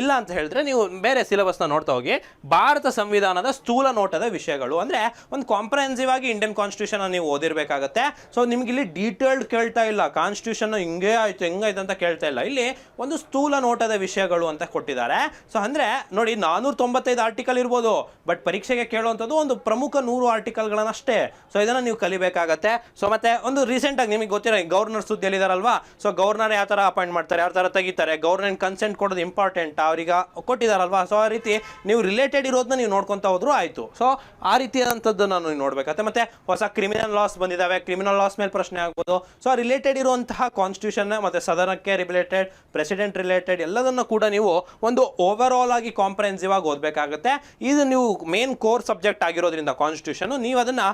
S1: ಇಲ್ಲ ಅಂತ ಹೇಳಿದ್ರೆ ನೀವು ಬೇರೆ ಸಿಲೆಬಸ್ನ ನೋಡ್ತಾ ಹೋಗಿ. ಭಾರತ ಸಂವಿಧಾನದ ಸ್ಥೂಲ ನೋಟದ ವಿಷಯಗಳು ಅಂದರೆ ಒಂದು ಕಾಂಪ್ರಹೆನ್ಸಿವ್ ಆಗಿ ಇಂಡಿಯನ್ ಕಾನ್ಸ್ಟಿಟ್ಯೂಷನ್ ನೀವು ಓದಿರಬೇಕಾಗತ್ತೆ. ಸೊ ನಿಮ್ಗೆ ಇಲ್ಲಿ ಡೀಟೇಲ್ಡ್ ಕೇಳ್ತಾ ಇಲ್ಲ, ಕಾನ್ಸ್ಟಿಟ್ಯೂಷನ್ ಹಿಂಗೆ ಆಯ್ತು ಹೆಂಗಾಯ್ತು ಅಂತ ಕೇಳ್ತಾ ಇಲ್ಲ, ಇಲ್ಲಿ ಒಂದು ಸ್ಥೂಲ ನೋಟದ ವಿಷಯಗಳು ಅಂತ ಕೊಟ್ಟಿದ್ದಾರೆ. ಸೊ ಅಂದರೆ ನೋಡಿ 495 ಆರ್ಟಿಕಲ್ ಇರ್ಬೋದು, ಬಟ್ ಪರೀಕ್ಷೆಗೆ ಕೇಳುವಂಥದ್ದು ಒಂದು ಪ್ರಮುಖ 100 ಆರ್ಟಿಕಲ್ಗಳನ್ನಷ್ಟೇ. ಸೊ ಇದನ್ನು ನೀವು ಕಲಿಬೇಕಾಗತ್ತೆ. ಸೊ ಮತ್ತೆ ಒಂದು ರೀಸೆಂಟಾಗಿ ನಿಮಗೆ ಗೊತ್ತಿರೋ ಗವರ್ನರ್ ಸುದ್ದಿಯಲ್ಲಿದ್ದಾರಲ್ವಾ, ಸೊ ಗವರ್ನರ್ ಯಾವ ಥರ ಅಪಾಯಿಂಟ್ ಮಾಡ್ತಾರೆ, ಯಾವ ಥರ ತೆಗಿತಾರೆ, ಗವರ್ನರ್ ಕನ್ಸೆಂಟ್ ಕೊಡೋದು ಇಂಪಾರ್ಟೆಂಟ್, ಅವ್ರಿಗೆ ಕೊಟ್ಟಿದ್ದಾರಲ್ವಾ. ಸೊ ಆ ರೀತಿ ನೀವು ರಿಲೇಟೆಡ್ ಇರೋದನ್ನ ನೀವು ನೋಡ್ಕೊತಾ ಹೋದ್ರು ಆಯಿತು. ಸೊ ಆ ರೀತಿಯಾದಂಥದ್ದು ನಾನು ನೋಡಬೇಕಾಗತ್ತೆ. ಮತ್ತೆ ಹೊಸ ಕ್ರಿಮಿನಲ್ ಲಾಸ್ ಬಂದಿದ್ದಾವೆ, ಕ್ರಿಮಿನಲ್ ಲಾಸ್ ಮೇಲೆ ಪ್ರಶ್ನೆ ಆಗ್ಬೋದು. ಸೊ ರಿಲೇಟೆಡ್ ಇರುವಂತಹ ಕಾನ್ಸ್ಟಿಟ್ಯೂಷನ್ ಮತ್ತು ಸದನಕ್ಕೆ ರಿಲೇಟೆಡ್, ಪ್ರೆಸಿಡೆಂಟ್ ರಿಲೇಟೆಡ್ ಎಲ್ಲದನ್ನು ಕೂಡ ನೀವು ಒಂದು ಓವರ್ ಆಲ್ ಆಗಿ ಕಾಂಪ್ರಹೆನ್ಸಿವ್ ಆಗಿ ಓದಬೇಕಾಗುತ್ತೆ. ಇದು ನೀವು ಮೇನ್ ಕೋರ್ ಸಬ್ಜೆಕ್ಟ್ ಆಗಿರೋದ್ರಿಂದ ಕಾನ್ಸ್ಟಿಟ್ಯೂಷನ್, ನೀವು ಅದನ್ನು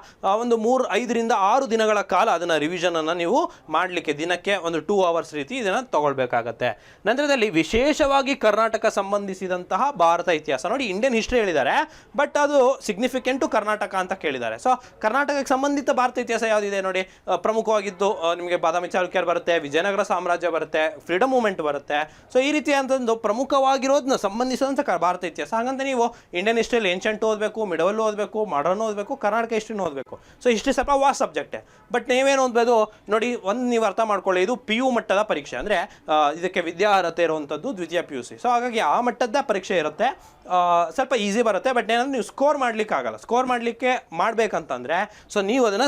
S1: ಒಂದು 5 ರಿಂದ 6 ದಿನಗಳ ಕಾಲ ಅದನ್ನು ರಿವಿಷನನ್ನು ನೀವು ಮಾಡಲಿಕ್ಕೆ ದಿನಕ್ಕೆ ಒಂದು 2 ಅವರ್ಸ್ ರೀತಿ ಇದನ್ನು ತಗೊಳ್ಬೇಕಾಗತ್ತೆ. ನಂತರದಲ್ಲಿ ವಿಶೇಷವಾಗಿ ಕರ್ನಾಟಕ ಸಂಬಂಧಿಸಿದಂತಹ ಭಾರತ ಇತಿಹಾಸ ನೋಡಿ, ಇಂಡಿಯನ್ ಹಿಸ್ಟ್ರಿ ಹೇಳಿದ್ದಾರೆ, ಬಟ್ ಅದು ಸಿಗ್ನಿಫಿಕೆಂಟು ಕರ್ನಾಟಕ ಅಂತ ಕೇಳಿದ್ದಾರೆ. ಸೊ ಕರ್ನಾಟಕಕ್ಕೆ ಸಂಬಂಧಿತ ಭಾರತ ಇತಿಹಾಸ ಯಾವುದಿದೆ ನೋಡಿ, ಪ್ರಮುಖವಾಗಿದ್ದು ನಿಮಗೆ ಬಾದಾಮಿ ಚಾಲುಕ್ಯರು ಬರುತ್ತೆ, ವಿಜಯನಗರ ಸಾಮ್ರಾಜ್ಯ ಬರುತ್ತೆ, ಫ್ರೀಡಮ್ ಮೂವ್ಮೆಂಟ್ ಬರುತ್ತೆ. ಸೊ ಈ ರೀತಿಯಾದಂಥದ್ದು ಪ್ರಮುಖವಾಗಿರೋದನ್ನ ಸಂಬಂಧಿಸಿದಂಥ ಭಾರತ ಇತಿಹಾಸ. ಹಾಗಂತ ನೀವು ಇಂಡಿಯನ್ ಹಿಸ್ಟ್ರಿಯಲ್ಲಿ ಏನ್ಷಂಟ್ ಓದಬೇಕು, ಮಿಡವಲ್ ಓದಬೇಕು, ಮಾಡರ್ನ್ ಓದಬೇಕು, ಕರ್ನಾಟಕ ಹಿಸ್ಟ್ರಿನೂ ಓದಬೇಕು. ಸೊ ಹಿಸ್ಟ್ರಿ ಸ್ವಲ್ಪ ವಾಸ್ಟ್ ಸಬ್ಜೆಕ್ಟೇ, ಬಟ್ ನೀವೇನು ಓದಬಹುದು ನೋಡಿ, ಒಂದು ನೀವು ಅರ್ಥ ಮಾಡ್ಕೊಳ್ಳಿ, ಇದು PU ಮಟ್ಟದ ಪರೀಕ್ಷೆ. ಅಂದರೆ ಇದಕ್ಕೆ ವಿದ್ಯಾರ್ಹತೆ ಇರುವಂಥದ್ದು ದ್ವಿತೀಯ PUC. ಸೊ ಹಾಗಾಗಿ ಆ ಮಟ್ಟದ ಪರೀಕ್ಷೆ ಇರುತ್ತೆ, ಸ್ವಲ್ಪ ಈಸಿ ಬರುತ್ತೆ. ಬಟ್ ಏನಂದ್ರೆ ನೀವು ಸ್ಕೋರ್ ಮಾಡ್ಲಿಕ್ಕೆ ಆಗಲ್ಲ. ಸ್ಕೋರ್ ಮಾಡಲಿಕ್ಕೆ ಮಾಡಬೇಕಂತಂದರೆ ಸೊ ನೀವು ಅದನ್ನು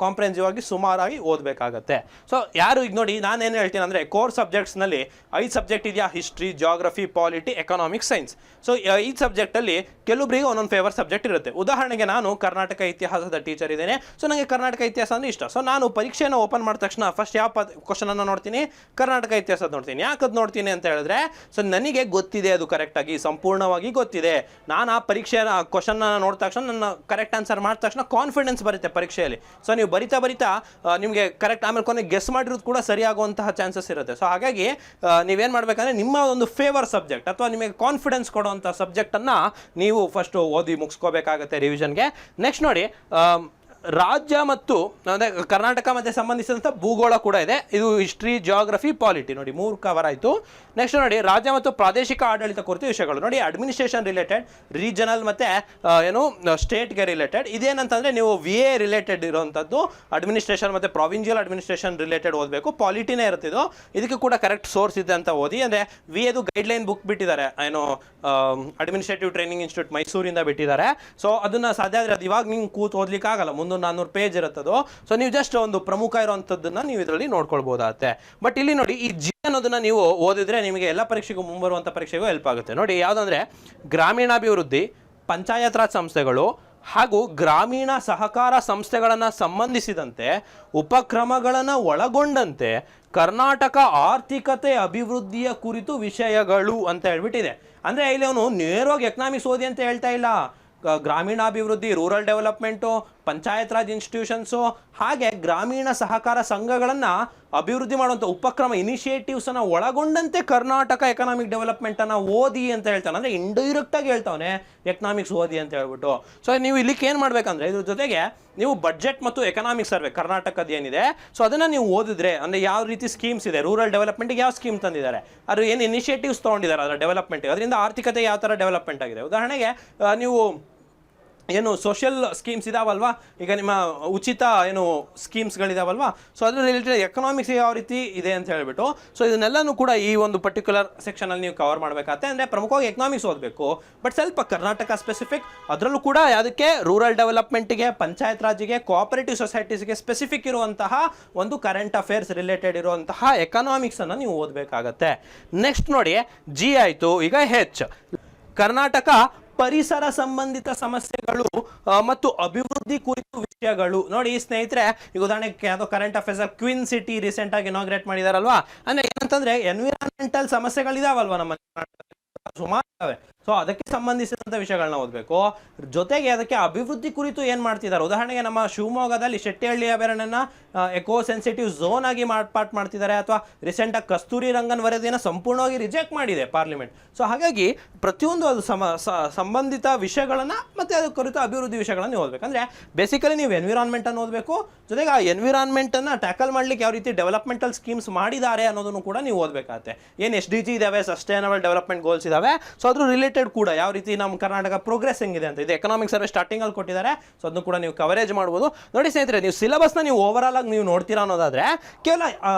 S1: ಕಾಂಪ್ರಹೆನ್ಸಿವ್ ಆಗಿ ಸುಮಾರಾಗಿ ಓದಬೇಕಾಗತ್ತೆ. ಸೊ ಯಾರು ಈಗ ನೋಡಿ, ನಾನೇನು ಹೇಳ್ತೀನಿ ಅಂದರೆ ಕೋರ್ ಸಬ್ಜೆಕ್ಟ್ಸ್ನಲ್ಲಿ 5 ಸಬ್ಜೆಕ್ಟ್ ಇದೆಯಾ, history, geography, polity, economics, science. So 5 ಸಬ್ಜೆಕ್ಟಲ್ಲಿ ಕೆಲವೊಬ್ಬರಿಗೆ ಒಂದೊಂದು ಫೇವರ್ ಸಬ್ಜೆಕ್ಟ್ ಇರುತ್ತೆ. ಉದಾಹರಣೆಗೆ ನಾನು ಕರ್ನಾಟಕ ಇತಿಹಾಸದ ಟೀಚರ್ ಇದ್ದೇನೆ, ಸೊ ನನಗೆ ಕರ್ನಾಟಕ ಇತಿಹಾಸ ಅಂದರೆ ಇಷ್ಟ. ಸೊ ನಾನು ಪರೀಕ್ಷೆನ ಓಪನ್ ಮಾಡಿದ ತಕ್ಷಣ ಫಸ್ಟ್ ಯಾವ ಕ್ವಶನನ್ನು ನೋಡ್ತೀನಿ, ಕರ್ನಾಟಕ ಇತಿಹಾಸದ ನೋಡ್ತೀನಿ. ಯಾಕದು ನೋಡ್ತೀನಿ ಅಂತ ಹೇಳಿದ್ರೆ, ಸೊ ನನಗೆ ಗೊತ್ತಿದೆ ಅದು ಕರೆಕ್ಟಾಗಿ ಸಂಪೂರ್ಣವಾಗಿ ಗೊತ್ತಿದೆ. ನಾನು ಆ ಪರೀಕ್ಷೆಯ ಕ್ವಶನ್ನ ನೋಡಿದ ತಕ್ಷಣ ನನ್ನ ಕರೆಕ್ಟ್ ಆನ್ಸರ್ ಮಾಡಿದ ತಕ್ಷಣ ಕಾನ್ಫಿಡೆನ್ಸ್ ಬರುತ್ತೆ ಪರೀಕ್ಷೆಯಲ್ಲಿ. ಸೊ ನೀವು ಬರಿತಾ ನಿಮಗೆ ಕರೆಕ್ಟ್, ಆಮೇಲೆ ಕೊನೆಗೆ ಗೆಸ್ ಮಾಡಿರೋದು ಕೂಡ ಸರಿಯಾಗುವಂತಹ ಚಾನ್ಸಸ್ ಇರುತ್ತೆ. ಸೊ ಹಾಗಾಗಿ ನೀವೇನು ಮಾಡಬೇಕಂದ್ರೆ ನಿಮ್ಮ ಒಂದು ಫೇವರ್ ಸಬ್ಜೆಕ್ಟ್ ಅಥವಾ ನಿಮಗೆ ಕಾನ್ಫಿಡೆನ್ಸ್ ಕೊಡುವಂಥ ಸಬ್ಜೆಕ್ಟನ್ನು ನೀವು ಫಸ್ಟು ಓದಿ ಮುಗಿಸ್ಕೋಬೇಕಾಗತ್ತೆ ರಿವಿಷನ್ಗೆ. ನೆಕ್ಸ್ಟ್ ನೋಡಿ, ರಾಜ್ಯ ಮತ್ತು ಅಂದರೆ ಕರ್ನಾಟಕ ಮತ್ತು ಸಂಬಂಧಿಸಿದಂಥ ಭೂಗೋಳ ಕೂಡ ಇದೆ. ಇದು ಹಿಸ್ಟ್ರಿ, ಜಿಯೋಗ್ರಫಿ, ಪಾಲಿಟಿ ನೋಡಿ 3 ಕವರ್ ಆಯಿತು. ನೆಕ್ಸ್ಟ್ ನೋಡಿ, ರಾಜ್ಯ ಮತ್ತು ಪ್ರಾದೇಶಿಕ ಆಡಳಿತ ಕುರಿತು ವಿಷಯಗಳು ನೋಡಿ, ಅಡ್ಮಿನಿಸ್ಟ್ರೇಷನ್ ರಿಲೇಟೆಡ್, ರೀಜನಲ್ ಮತ್ತು ಸ್ಟೇಟ್ಗೆ ರಿಲೇಟೆಡ್. ಇದೇನಂತಂದರೆ ನೀವು VA ರಿಲೇಟೆಡ್ ಇರೋವಂಥದ್ದು, ಅಡ್ಮಿನಿಸ್ಟ್ರೇಷನ್ ಮತ್ತು ಪ್ರಾವಿನ್ಷಿಯಲ್ ಅಡ್ಮಿನಿಸ್ಟ್ರೇಷನ್ ರಿಲೇಟೆಡ್ ಓದಬೇಕು. ಪಾಲಿಟಿನೇ ಇರುತ್ತೆ ಇದು, ಇದಕ್ಕೆ ಕೂಡ ಕರೆಕ್ಟ್ ಸೋರ್ಸ್ ಇದೆ ಅಂತ ಓದಿ. ಅಂದರೆ VAದು ಗೈಡ್ಲೈನ್ ಬುಕ್ ಬಿಟ್ಟಿದ್ದಾರೆ, ಅಡ್ಮಿನಿಸ್ಟ್ರೇಟಿವ್ ಟ್ರೈನಿಂಗ್ ಇನ್ಸ್ಟಿಟ್ಯೂಟ್ ಮೈಸೂರಿಂದ ಬಿಟ್ಟಿದ್ದಾರೆ. ಸೊ ಅದನ್ನು ಸಾಧ್ಯ ಆದರೆ ಅದು ಇವಾಗ ನಿಮ್ಗೆ ಕೂತು ಓದಲಿಕ್ಕೆ ಆಗಲ್ಲ, 300-400 ಪೇಜ್ ಇರುತ್ತದು. ಸೊ ನೀವು ಜಸ್ಟ್ ಒಂದು ಪ್ರಮುಖ ಇರುವಂಥದ್ದನ್ನು ನೀವು ಇದರಲ್ಲಿ ನೋಡ್ಕೊಳ್ಬೋದಾಗುತ್ತೆ. ಬಟ್ ಇಲ್ಲಿ ನೋಡಿ, ಈ ಅನ್ನೋದನ್ನ ನೀವು ಓದಿದ್ರೆ ನಿಮಗೆ ಎಲ್ಲ ಪರೀಕ್ಷೆಗೂ ಮುಂಬರುವಂಥ ಪರೀಕ್ಷೆಗೂ ಹೆಲ್ಪ್ ಆಗುತ್ತೆ. ನೋಡಿ ಯಾವುದಂದ್ರೆ ಗ್ರಾಮೀಣಾಭಿವೃದ್ಧಿ, ಪಂಚಾಯತ್ ರಾಜ್ ಸಂಸ್ಥೆಗಳು ಹಾಗೂ ಗ್ರಾಮೀಣ ಸಹಕಾರ ಸಂಸ್ಥೆಗಳನ್ನು ಸಂಬಂಧಿಸಿದಂತೆ ಉಪಕ್ರಮಗಳನ್ನು ಒಳಗೊಂಡಂತೆ ಕರ್ನಾಟಕ ಆರ್ಥಿಕತೆ ಅಭಿವೃದ್ಧಿಯ ಕುರಿತು ವಿಷಯಗಳು ಅಂತ ಹೇಳ್ಬಿಟ್ಟಿದೆ. ಅಂದರೆ ಇಲ್ಲಿ ಅವನು ನೇರವಾಗಿ ಎಕನಾಮಿಕ್ಸ್ ಓದಿ ಅಂತ ಹೇಳ್ತಾ ಇಲ್ಲ. ಗ್ರಾಮೀಣಾಭಿವೃದ್ಧಿ, rural development, panchayat Raj institutions, ಹಾಗೆ ಗ್ರಾಮೀಣ ಸಹಕಾರ ಸಂಘಗಳನ್ನು ಅಭಿವೃದ್ಧಿ ಮಾಡುವಂಥ ಉಪಕ್ರಮ, ಇನಿಷಿಯೇಟಿವ್ಸನ್ನು ಒಳಗೊಂಡಂತೆ ಕರ್ನಾಟಕ ಎಕನಾಮಿಕ್ ಡೆವಲಪ್ಮೆಂಟನ್ನು ಓದಿ ಅಂತ ಹೇಳ್ತಾನೆ. ಅಂದರೆ ಇಂಡೈರೆಕ್ಟಾಗಿ ಹೇಳ್ತಾವನೆ ಎಕನಾಮಿಕ್ಸ್ ಓದಿ ಅಂತ ಹೇಳ್ಬಿಟ್ಟು. ಸೊ ನೀವು ಇಲ್ಲಿಗೆ ಏನು ಮಾಡಬೇಕಂದ್ರೆ, ಇದ್ರ ಜೊತೆಗೆ ನೀವು ಬಡ್ಜೆಟ್ ಮತ್ತು ಎಕನಾಮಿಕ್ ಸರ್ವೆ ಕರ್ನಾಟಕದ ಏನಿದೆ, ಸೊ ಅದನ್ನು ನೀವು ಓದಿದ್ರೆ, ಅಂದರೆ ಯಾವ ರೀತಿ ಸ್ಕೀಮ್ಸ್ ಇದೆ, ರೂರಲ್ ಡೆವಲಪ್ಮೆಂಟ್ಗೆ ಯಾವ ಸ್ಕೀಮ್ ತಂದಿದ್ದಾರೆ, ಅದು ಏನು ಇನಿಷಿಯೇಟಿವ್ಸ್ ತೊಗೊಂಡಿದ್ದಾರೆ ಅದರ ಡೆವಲಪ್ಮೆಂಟ್ಗೆ, ಅದರಿಂದ ಆರ್ಥಿಕತೆ ಯಾವ ಥರ ಡೆವಲಪ್ಮೆಂಟ್ ಆಗಿದೆ. ಉದಾಹರಣೆಗೆ ನೀವು ಏನು ಸೋಷಿಯಲ್ ಸ್ಕೀಮ್ಸ್ ಇದಾವಲ್ವಾ, ಈಗ ನಿಮ್ಮ ಉಚಿತ ಏನು ಸ್ಕೀಮ್ಸ್ಗಳಿದಾವಲ್ವಾ, ಸೊ ಅದ್ರ ರಿಲೇಟೆಡ್ ಎಕನಾಮಿಕ್ಸ್ ಯಾವ ರೀತಿ ಇದೆ ಅಂತ ಹೇಳ್ಬಿಟ್ಟು, ಸೊ ಇದನ್ನೆಲ್ಲನೂ ಕೂಡ ಈ ಒಂದು ಪರ್ಟಿಕ್ಯುಲರ್ ಸೆಕ್ಷನಲ್ಲಿ ನೀವು ಕವರ್ ಮಾಡಬೇಕಾಗತ್ತೆ. ಅಂದರೆ ಪ್ರಮುಖವಾಗಿ ಎಕನಾಮಿಕ್ಸ್ ಓದಬೇಕು, ಬಟ್ ಸ್ವಲ್ಪ ಕರ್ನಾಟಕ ಸ್ಪೆಸಿಫಿಕ್, ಅದರಲ್ಲೂ ಕೂಡ ಯಾವುದಕ್ಕೆ ರೂರಲ್ ಡೆವಲಪ್ಮೆಂಟ್ಗೆ, ಪಂಚಾಯತ್ ರಾಜ್ಗೆ, ಕೋಆಪರೇಟಿವ್ ಸೊಸೈಟೀಸ್ಗೆ ಸ್ಪೆಸಿಫಿಕ್ ಇರುವಂತಹ ಒಂದು ಕರೆಂಟ್ ಅಫೇರ್ಸ್ ರಿಲೇಟೆಡ್ ಇರುವಂತಹ ಎಕನಾಮಿಕ್ಸನ್ನು ನೀವು ಓದಬೇಕಾಗತ್ತೆ. ನೆಕ್ಸ್ಟ್ ನೋಡಿ, ಜಿ ಆಯಿತು. ಈಗ ಹೆಚ್, ಕರ್ನಾಟಕ ಪರಿಸರ ಸಂಬಂಧಿತ ಸಮಸ್ಯೆಗಳು ಮತ್ತು ಅಭಿವೃದ್ಧಿ ಕುರಿತು ವಿಷಯಗಳು. ನೋಡಿ ಸ್ನೇಹಿತರೆ, ಈಗ ಉದಾಹರಣೆಗೆ ಯಾವುದೋ current affairs queen city recent ಆಗಿ ಇನಾಗ್ರೇಟ್ ಮಾಡಿದಾರಲ್ವಾ, ಅಂದ್ರೆ ಏನಂತಂದ್ರೆ ಎನ್ವಿರಾನ್ಮೆಂಟಲ್ ಸಮಸ್ಯೆಗಳಿದಾವಲ್ವಾ ನಮ್ಮ ಸುಮಾರು ಇದಾವೆ. ಸೊ ಅದಕ್ಕೆ ಸಂಬಂಧಿಸಿದಂಥ ವಿಷಯಗಳನ್ನ ಓದಬೇಕು. ಜೊತೆಗೆ ಅದಕ್ಕೆ ಅಭಿವೃದ್ಧಿ ಕುರಿತು ಏನು ಮಾಡ್ತಿದ್ದಾರೆ, ಉದಾಹರಣೆಗೆ ನಮ್ಮ ಶಿವಮೊಗ್ಗದಲ್ಲಿ ಶೆಟ್ಟಿಹಳ್ಳಿ ಅಭಯಾರಣ್ಯನ ಎಕೋ ಸೆನ್ಸಿಟಿವ್ ಝೋನ್ ಆಗಿ ಪಾರ್ಟ್ ಮಾಡ್ತಿದ್ದಾರೆ, ಅಥವಾ ರೀಸೆಂಟಾಗಿ ಕಸ್ತೂರಿ ರಂಗನ್ ವರದಿಯನ್ನು ಸಂಪೂರ್ಣವಾಗಿ ರಿಜೆಕ್ಟ್ ಮಾಡಿದೆ ಪಾರ್ಲಿಮೆಂಟ್. ಸೊ ಹಾಗಾಗಿ ಪ್ರತಿಯೊಂದು ಅದು ಸಂಬಂಧಿತ ವಿಷಯಗಳನ್ನು ಮತ್ತು ಅದು ಕುರಿತು ಅಭಿವೃದ್ಧಿ ವಿಷಯಗಳನ್ನು ಓದಬೇಕು. ಅಂದರೆ ಬೇಸಿಕಲಿ ನೀವು ಎನ್ವಿರಾನ್ಮೆಂಟನ್ನು ಓದಬೇಕು, ಜೊತೆಗೆ ಆ ಎನ್ವಿರಾನ್ಮೆಂಟನ್ನು ಟ್ಯಾಕಲ್ ಮಾಡಲಿಕ್ಕೆ ಯಾವ ರೀತಿ ಡೆವಲಪ್ಮೆಂಟಲ್ ಸ್ಕೀಮ್ಸ್ ಮಾಡಿದ್ದಾರೆ ಅನ್ನೋದನ್ನು ಕೂಡ ನೀವು ಓದಬೇಕಾಗತ್ತೆ. ಏನು SDG ಇದಾವೆ, ಸಸ್ಟೈನಬಲ್ ಡೆವಲಪ್ಮೆಂಟ್ ಗೋಲ್ಸ್ ಇದಾವೆ, ಸೊ ಅದ್ರ ರಿಲೇಟೆಡ್ ಕೂಡ ಯಾವ ರೀತಿ ನಮ್ಮ ಕರ್ನಾಟಕ ಪ್ರೋಗ್ರೆಸ್ ಹೆಂಗಿದೆ ಅಂತ, ಇದು ಎಕನಾಮಿಕ್ ಸರ್ವೆ ಸ್ಟಾರ್ಟಿಂಗ್ ಅಲ್ಲಿ ಕೊಟ್ಟಿದ್ದಾರೆ. ಸೊ ಅದನ್ನು ಕೂಡ ನೀವು ಕವರೇಜ್ ಮಾಡ್ಬೋದು. ನೋಡಿ ಸ್ನೇಹಿತರೆ, ನೀವು ಸಿಲೆಬಸ್ನ ನೀವು ಓವರ್ ಆಗಿ ನೀವು ನೋಡ್ತೀರಾ ಅನ್ನೋದಾದ್ರೆ ಕೇವಲ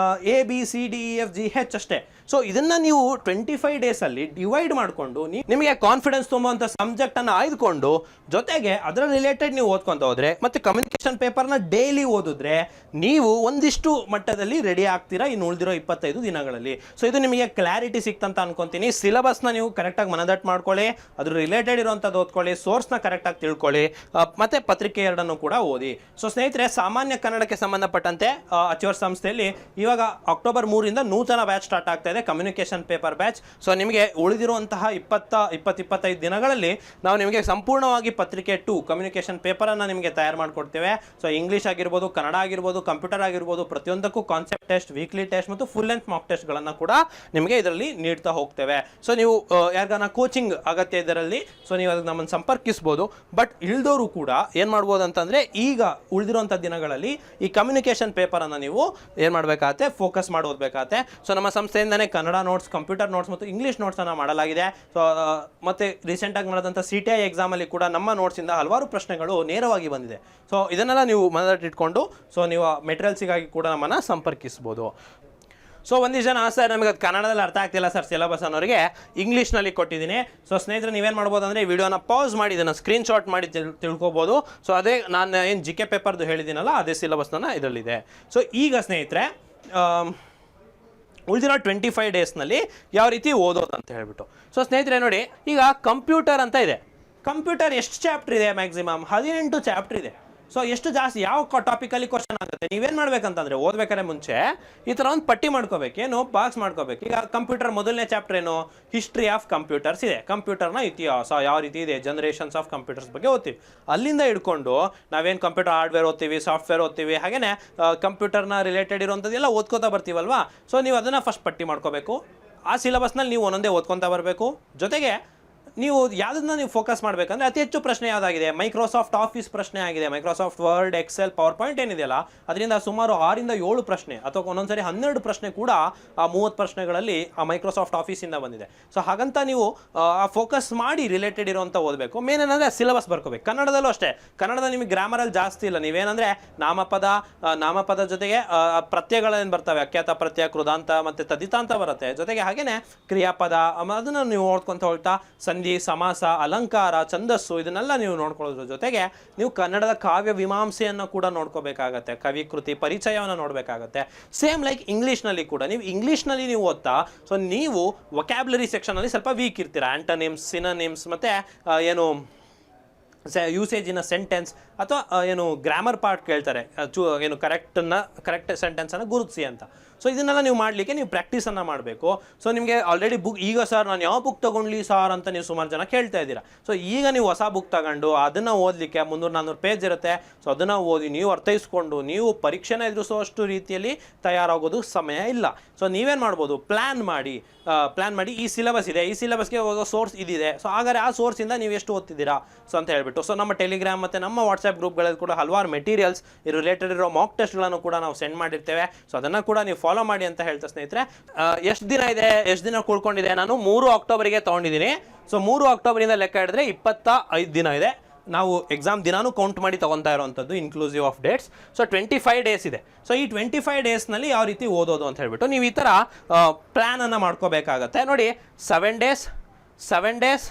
S1: ABCDEFGH ಅಷ್ಟೇ. ಸೊ ಇದನ್ನ ನೀವು 25 ಡೇಸಲ್ಲಿ ಡಿವೈಡ್ ಮಾಡಿಕೊಂಡು ನಿಮಗೆ ಕಾನ್ಫಿಡೆನ್ಸ್ ತುಂಬುವಂಥ ಸಬ್ಜೆಕ್ಟನ್ನು ಆಯ್ದುಕೊಂಡು ಜೊತೆಗೆ ಅದರ ರಿಲೇಟೆಡ್ ನೀವು ಓದ್ಕೊಂತ ಹೋದ್ರೆ ಮತ್ತು ಕಮ್ಯುನಿಕೇಷನ್ ಪೇಪರ್ನ ಡೈಲಿ ಓದಿದ್ರೆ ನೀವು ಒಂದಿಷ್ಟು ಮಟ್ಟದಲ್ಲಿ ರೆಡಿ ಆಗ್ತೀರಾ ಇನ್ನು ಉಳಿದಿರೋ 25 ದಿನಗಳಲ್ಲಿ. ಸೊ ಇದು ನಿಮಗೆ ಕ್ಲಾರಿಟಿ ಸಿಕ್ತಂತ ಅನ್ಕೊಂತೀನಿ. ಸಿಲೆಬಸ್ನ ನೀವು ಕರೆಕ್ಟಾಗಿ ಮನದಟ್ಟು ಮಾಡ್ಕೊಳ್ಳಿ, ಅದ್ರ ರಿಲೇಟೆಡ್ ಇರುವಂಥದ್ದು ಓದ್ಕೊಳ್ಳಿ, ಸೋರ್ಸ್ನ ಕರೆಕ್ಟಾಗಿ ತಿಳ್ಕೊಳ್ಳಿ, ಮತ್ತು ಪತ್ರಿಕೆ ಎರಡನ್ನು ಕೂಡ ಓದಿ. ಸೊ ಸ್ನೇಹಿತರೆ, ಸಾಮಾನ್ಯ ಕನ್ನಡಕ್ಕೆ ಸಂಬಂಧಪಟ್ಟಂತೆ ಅಚೀವರ್ ಸಂಸ್ಥೆಯಲ್ಲಿ ಇವಾಗ ಅಕ್ಟೋಬರ್ 3ರಿಂದ ನೂತನ ಬ್ಯಾಚ್ ಸ್ಟಾರ್ಟ್ ಆಗ್ತಾ ಇದೆ, ಕಮ್ಯುನಿಕೇಷನ್ ಪೇಪರ್ ಬ್ಯಾಚ್. ಸೊ ನಿಮಗೆ ಉಳಿದಿರುವಂತಹ 20-25 ದಿನಗಳಲ್ಲಿ ನಾವು ನಿಮಗೆ ಸಂಪೂರ್ಣವಾಗಿ ಪತ್ರಿಕೆ 2 ಕಮ್ಯುನಿಕೇಷನ್ ಪೇಪರನ್ನು ನಿಮಗೆ ತಯಾರು ಮಾಡಿಕೊಡ್ತೇವೆ. ಸೊ ಇಂಗ್ಲೀಷ್ ಆಗಿರ್ಬೋದು, ಕನ್ನಡ ಆಗಿರ್ಬೋದು, ಕಂಪ್ಯೂಟರ್ ಆಗಿರ್ಬೋದು, ಪ್ರತಿಯೊಂದಕ್ಕೂ ಕಾನ್ಸೆಪ್ಟ್ ಟೆಸ್ಟ್, ವೀಕ್ಲಿ ಟೆಸ್ಟ್ ಮತ್ತು ಫುಲ್ ಲೆಂತ್ ಮಾಕ್ ಟೆಸ್ಟ್ಗಳನ್ನು ಕೂಡ ನಿಮಗೆ ಇದರಲ್ಲಿ ನೀಡ್ತಾ ಹೋಗ್ತೇವೆ. ಸೊ ನೀವು ಯಾರಿಗಾನ ಕೋಚಿಂಗ್ ಅಗತ್ಯ ಇದರಲ್ಲಿ, ಸೊ ನೀವು ಅದಕ್ಕೆ ನಮ್ಮನ್ನು ಸಂಪರ್ಕಿಸ್ಬೋದು. ಬಟ್ ಇಳ್ದವರು ಕೂಡ ಏನು ಮಾಡ್ಬೋದು ಅಂತಂದರೆ, ಈಗ ಉಳಿದಿರುವಂಥ ದಿನಗಳಲ್ಲಿ ಈ ಕಮ್ಯುನಿಕೇಷನ್ ಪೇಪರನ್ನು ನೀವು ಏನು ಮಾಡಬೇಕಾಗತ್ತೆ, ಫೋಕಸ್ ಮಾಡಿ ಓದಬೇಕಾಗತ್ತೆ. ಸೊ ನಮ್ಮ ಸಂಸ್ಥೆಯಿಂದನೇ ಕನ್ನಡ ನೋಟ್ಸ್, ಕಂಪ್ಯೂಟರ್ ನೋಟ್ಸ್ ಮತ್ತು ಇಂಗ್ಲೀಷ್ ನೋಟ್ಸನ್ನು ಮಾಡಲಾಗಿದೆ. ಸೊ ಮತ್ತು ರೀಸೆಂಟಾಗಿ ನಡೆದಂಥ CTI ಎಕ್ಸಾಮಲ್ಲಿ ಕೂಡ ನಮ್ಮ ನೋಟ್ಸಿಂದ ಹಲವಾರು ಪ್ರಶ್ನೆಗಳು ನೇರವಾಗಿ ಬಂದಿದೆ. ಸೊ ಇದನ್ನೆಲ್ಲ ನೀವು ಮನದಟ್ಟಿಟ್ಕೊಂಡು ಸೊ ನೀವು ಮೆಟೀರಿಯಲ್ಸಿಗಾಗಿ ಕೂಡ ನಮ್ಮನ್ನು ಸಂಪರ್ಕಿಸ್ಬೋದು. ಸೊ ಒಂದಿಷ್ಟು ಜನ ಸರ್ ನಮಗೆ ಅದು ಕನ್ನಡದಲ್ಲಿ ಅರ್ಥ ಆಗ್ತಿಲ್ಲ ಸರ್ ಸಿಲೆಬಸ್ ಅನ್ನೋರಿಗೆ ಇಂಗ್ಲೀಷ್ನಲ್ಲಿ ಕೊಟ್ಟಿದ್ದೀನಿ. ಸೊ ಸ್ನೇಹಿತರೆ, ನೀವೇನು ಮಾಡ್ಬೋದು ಅಂದರೆ ಈ ವಿಡಿಯೋನ ಪಾಸ್ ಮಾಡಿ ಇದನ್ನು ಸ್ಕ್ರೀನ್ಶಾಟ್ ಮಾಡಿ ತಿಳ್ಕೊಬೋದು. ಸೊ ಅದೇ ನಾನು ಏನು GK ಪೇಪರ್ದು ಹೇಳಿದ್ದೀನಲ್ಲ ಅದೇ ಸಿಲೆಬಸ್ನ ಇದರಲ್ಲಿದೆ. ಸೊ ಈಗ ಸ್ನೇಹಿತರೆ, ಉಳಿದಿರೋ 25 ಡೇಸ್ನಲ್ಲಿ ಯಾವ ರೀತಿ ಓದೋದು ಅಂತ ಹೇಳ್ಬಿಟ್ಟು. ಸೊ ಸ್ನೇಹಿತರೆ ನೋಡಿ, ಈಗ ಕಂಪ್ಯೂಟರ್ ಅಂತ ಇದೆ. ಕಂಪ್ಯೂಟರ್ ಎಷ್ಟು ಚಾಪ್ಟರ್ ಇದೆ? ಮ್ಯಾಕ್ಸಿಮಮ್ 18 ಚಾಪ್ಟರ್ ಇದೆ. ಸೊ ಎಷ್ಟು ಜಾಸ್ತಿ ಯಾವ ಟಾಪಿಕಲ್ಲಿ ಕ್ವಶನ್ ಆಗುತ್ತೆ, ನೀವೇನು ಮಾಡ್ಬೇಕಂತಂದರೆ ಓದ್ಬೇಕಾದ್ರೆ ಮುಂಚೆ ಈ ಥರ ಒಂದು ಪಟ್ಟಿ ಮಾಡ್ಕೋಬೇಕು, ಏನು ಬಾಕ್ಸ್ ಮಾಡ್ಕೋಬೇಕು. ಈಗ ಕಂಪ್ಯೂಟರ್ ಮೊದಲನೇ ಚಾಪ್ಟರ್ ಏನು, ಹಿಸ್ಟ್ರಿ ಆಫ್ ಕಂಪ್ಯೂಟರ್ಸ್ ಇದೆ, ಕಂಪ್ಯೂಟರ್ನ ಇತಿಹಾಸ ಯಾವ ರೀತಿ ಇದೆ, ಜನರೇಷನ್ಸ್ ಆಫ್ ಕಂಪ್ಯೂಟರ್ಸ್ ಬಗ್ಗೆ ಓದ್ತೀವಿ. ಅಲ್ಲಿಂದ ಹಿಡ್ಕೊಂಡು ನಾವೇನು ಕಂಪ್ಯೂಟರ್ ಹಾರ್ಡ್ವೇರ್ ಓದ್ತೀವಿ, ಸಾಫ್ಟ್ವೇರ್ ಓದ್ತೀವಿ, ಹಾಗೆಯೇ ಕಂಪ್ಯೂಟರ್ನ ರಿಲೇಟೆಡ್ ಇರುವಂಥದ್ದೆಲ್ಲ ಓದ್ಕೋತಾ ಬರ್ತೀವಲ್ವಾ. ಸೊ ನೀವು ಅದನ್ನು ಫಸ್ಟ್ ಪಟ್ಟಿ ಮಾಡ್ಕೋಬೇಕು. ಆ ಸಿಲೆಬಸ್ನಲ್ಲಿ ನೀವು ಒಂದೊಂದೇ ಓದ್ಕೊತಾ ಬರಬೇಕು. ಜೊತೆಗೆ ನೀವು ಯಾವುದನ್ನ ನೀವು ಫೋಕಸ್ ಮಾಡಬೇಕಂದ್ರೆ ಅತಿ ಹೆಚ್ಚು ಪ್ರಶ್ನೆ ಯಾವುದಾಗಿದೆ, ಮೈಕ್ರೋಸಾಫ್ಟ್ ಆಫೀಸ್ ಪ್ರಶ್ನೆ ಆಗಿದೆ, Microsoft Word, Excel, PowerPoint ಏನಿದೆಯಲ್ಲ ಅದರಿಂದ ಸುಮಾರು 6ರಿಂದ 7 ಪ್ರಶ್ನೆ ಅಥವಾ ಒಂದೊಂದ್ಸರಿ 12 ಪ್ರಶ್ನೆ ಕೂಡ ಆ 30 ಪ್ರಶ್ನೆಗಳಲ್ಲಿ ಆ ಮೈಕ್ರೋಸಾಫ್ಟ್ ಆಫೀಸಿಂದ ಬಂದಿದೆ. ಸೊ ಹಾಗಂತ ನೀವು ಆ ಫೋಕಸ್ ಮಾಡಿ ರಿಲೇಟೆಡ್ ಇರುವಂಥ ಓದಬೇಕು. ಮೇನ್ ಏನಂದರೆ ಸಿಲೆಬಸ್ ಬರ್ಕೋಬೇಕು. ಕನ್ನಡದಲ್ಲೂ ಅಷ್ಟೇ, ಕನ್ನಡದಲ್ಲಿ ನಿಮಗೆ ಗ್ರಾಮರಲ್ಲಿ ಜಾಸ್ತಿ ಇಲ್ಲ. ನೀವೇನಂದರೆ ನಾಮಪದ ಜೊತೆಗೆ ಪ್ರತ್ಯಯಗಳೇನು ಬರ್ತವೆ, ಅಖ್ಯಾತ ಪ್ರತ್ಯಯ, ಕೃದಾಂತ ಮತ್ತು ತದಿತಾಂತ ಬರುತ್ತೆ. ಜೊತೆಗೆ ಹಾಗೆಯೇ ಕ್ರಿಯಾಪದ ಅದನ್ನು ನೀವು ಓದ್ಕೊತ ಹೋಗ್ತಾ ಸಂಧಿ, ಸಮಾಸ, ಅಲಂಕಾರ, ಛಂದಸ್ಸು ಇದನ್ನೆಲ್ಲ ನೀವು ನೋಡ್ಕೊಳ್ಳೋದ್ರ ಜೊತೆಗೆ ನೀವು ಕನ್ನಡದ ಕಾವ್ಯ ಮೀಮಾಂಸೆಯನ್ನು ಕೂಡ ನೋಡ್ಕೋಬೇಕಾಗತ್ತೆ, ಕವಿ ಕೃತಿ ಪರಿಚಯವನ್ನು ನೋಡಬೇಕಾಗತ್ತೆ. ಸೇಮ್ ಲೈಕ್ ಇಂಗ್ಲೀಷ್ನಲ್ಲಿ ಕೂಡ ನೀವು ಇಂಗ್ಲೀಷ್ನಲ್ಲಿ ನೀವು ಓದ್ತಾ ಸೊ ನೀವು ವೊಕ್ಯಾಬ್ಲರಿ ಸೆಕ್ಷನಲ್ಲಿ ಸ್ವಲ್ಪ ವೀಕ್ ಇರ್ತೀರಾ. ಆಂಟೋನಿಮ್ಸ್, ಸಿನೋನಿಮ್ಸ್ ಮತ್ತು ಏನು ಯೂಸೇಜ್ ಇನ್ ಅ ಸೆಂಟೆನ್ಸ್ ಅಥವಾ ಏನು ಗ್ರಾಮರ್ ಪಾರ್ಟ್ ಕೇಳ್ತಾರೆ, ಏನು ಕರೆಕ್ಟ್ ಸೆಂಟೆನ್ಸನ್ನು ಗುರುತಿಸಿ ಅಂತ. ಸೊ ಇದನ್ನೆಲ್ಲ ನೀವು ಮಾಡಲಿಕ್ಕೆ ನೀವು ಪ್ರಾಕ್ಟೀಸನ್ನು ಮಾಡಬೇಕು. ಸೊ ನಿಮಗೆ ಆಲ್ರೆಡಿ ಬುಕ್, ಈಗ ಸರ್ ನಾನು ಯಾವ ಬುಕ್ ತೊಗೊಂಡ್ಲಿ ಸಾರ್ ಅಂತ ನೀವು ಸುಮಾರು ಜನ ಕೇಳ್ತಾ ಇದ್ದೀರಾ. ಸೊ ಈಗ ನೀವು ಹೊಸ ಬುಕ್ ತಗೊಂಡು ಅದನ್ನು ಓದಲಿಕ್ಕೆ 300-400 ಪೇಜ್ ಇರುತ್ತೆ. ಸೊ ಅದನ್ನು ಓದಿ ನೀವು ಅರ್ಥೈಸ್ಕೊಂಡು ನೀವು ಪರೀಕ್ಷೆನ ಎದುರಿಸುವಷ್ಟು ರೀತಿಯಲ್ಲಿ ತಯಾರಾಗೋದು ಸಮಯ ಇಲ್ಲ. ಸೊ ನೀವೇನು ಮಾಡ್ಬೋದು, ಪ್ಲ್ಯಾನ್ ಮಾಡಿ ಈ ಸಿಲೆಬಸ್ ಇದೆ, ಈ ಸಿಲೆಬಸ್ಗೆ ಹೋಗೋ ಸೋರ್ಸ್ ಇದಿದೆ. ಸೊ ಹಾಗಾದ್ರೆ ಆ ಸೋರ್ಸಿಂದ ನೀವು ಎಷ್ಟು ಓದ್ತಿದ್ದೀರಾ ಸೊ ಅಂತ ಹೇಳ್ಬಿಟ್ಟು. ಸೊ ನಮ್ಮ ಟೆಲಿಗ್ರಾಮ್ ಮತ್ತು ನಮ್ಮ ವಾಟ್ಸಪ್ ಗ್ರೂಪ್ಗಳಲ್ಲಿ ಕೂಡ ಹಲವಾರು ಮೆಟೀರಿಯಲ್ಸ್ ರಿಲೇಟೆಡ್ ಇರೋ ಮಾಕ್ ಟೆಸ್ಟ್ಗಳನ್ನು ಕೂಡ ನಾವು ಸೆಂಡ್ ಮಾಡಿರ್ತೇವೆ. ಸೊ ಅದನ್ನು ಕೂಡ ನೀವು ಫಾಲೋ ಮಾಡಿ ಅಂತ ಹೇಳ್ತಾ ಸ್ನೇಹಿತರೆ. ಎಷ್ಟು ದಿನ ಇದೆ, ಎಷ್ಟು ದಿನ ಕುಳ್ಕೊಂಡಿದೆ, ನಾನು 3 ಅಕ್ಟೋಬರಿಗೆ ತೊಗೊಂಡಿದ್ದೀನಿ. ಸೊ 3 ಅಕ್ಟೋಬರಿಂದ ಲೆಕ್ಕ ಹಿಡಿದ್ರೆ 25 ದಿನ ಇದೆ. ನಾವು ಎಕ್ಸಾಮ್ ದಿನಾನೂ ಕೌಂಟ್ ಮಾಡಿ ತೊಗೊತಾ ಇರೋವಂಥದ್ದು inclusive of dates. So 25 days ಇದೆ. ಸೊ ಈ 25 ಡೇಸ್ನಲ್ಲಿ ಯಾವ ರೀತಿ ಓದೋದು ಅಂತ ಹೇಳ್ಬಿಟ್ಟು ನೀವು ಈ ಥರ ಪ್ಲ್ಯಾನನ್ನು ಮಾಡ್ಕೋಬೇಕಾಗತ್ತೆ. ನೋಡಿ 7 ಡೇಸ್ 7 ಡೇಸ್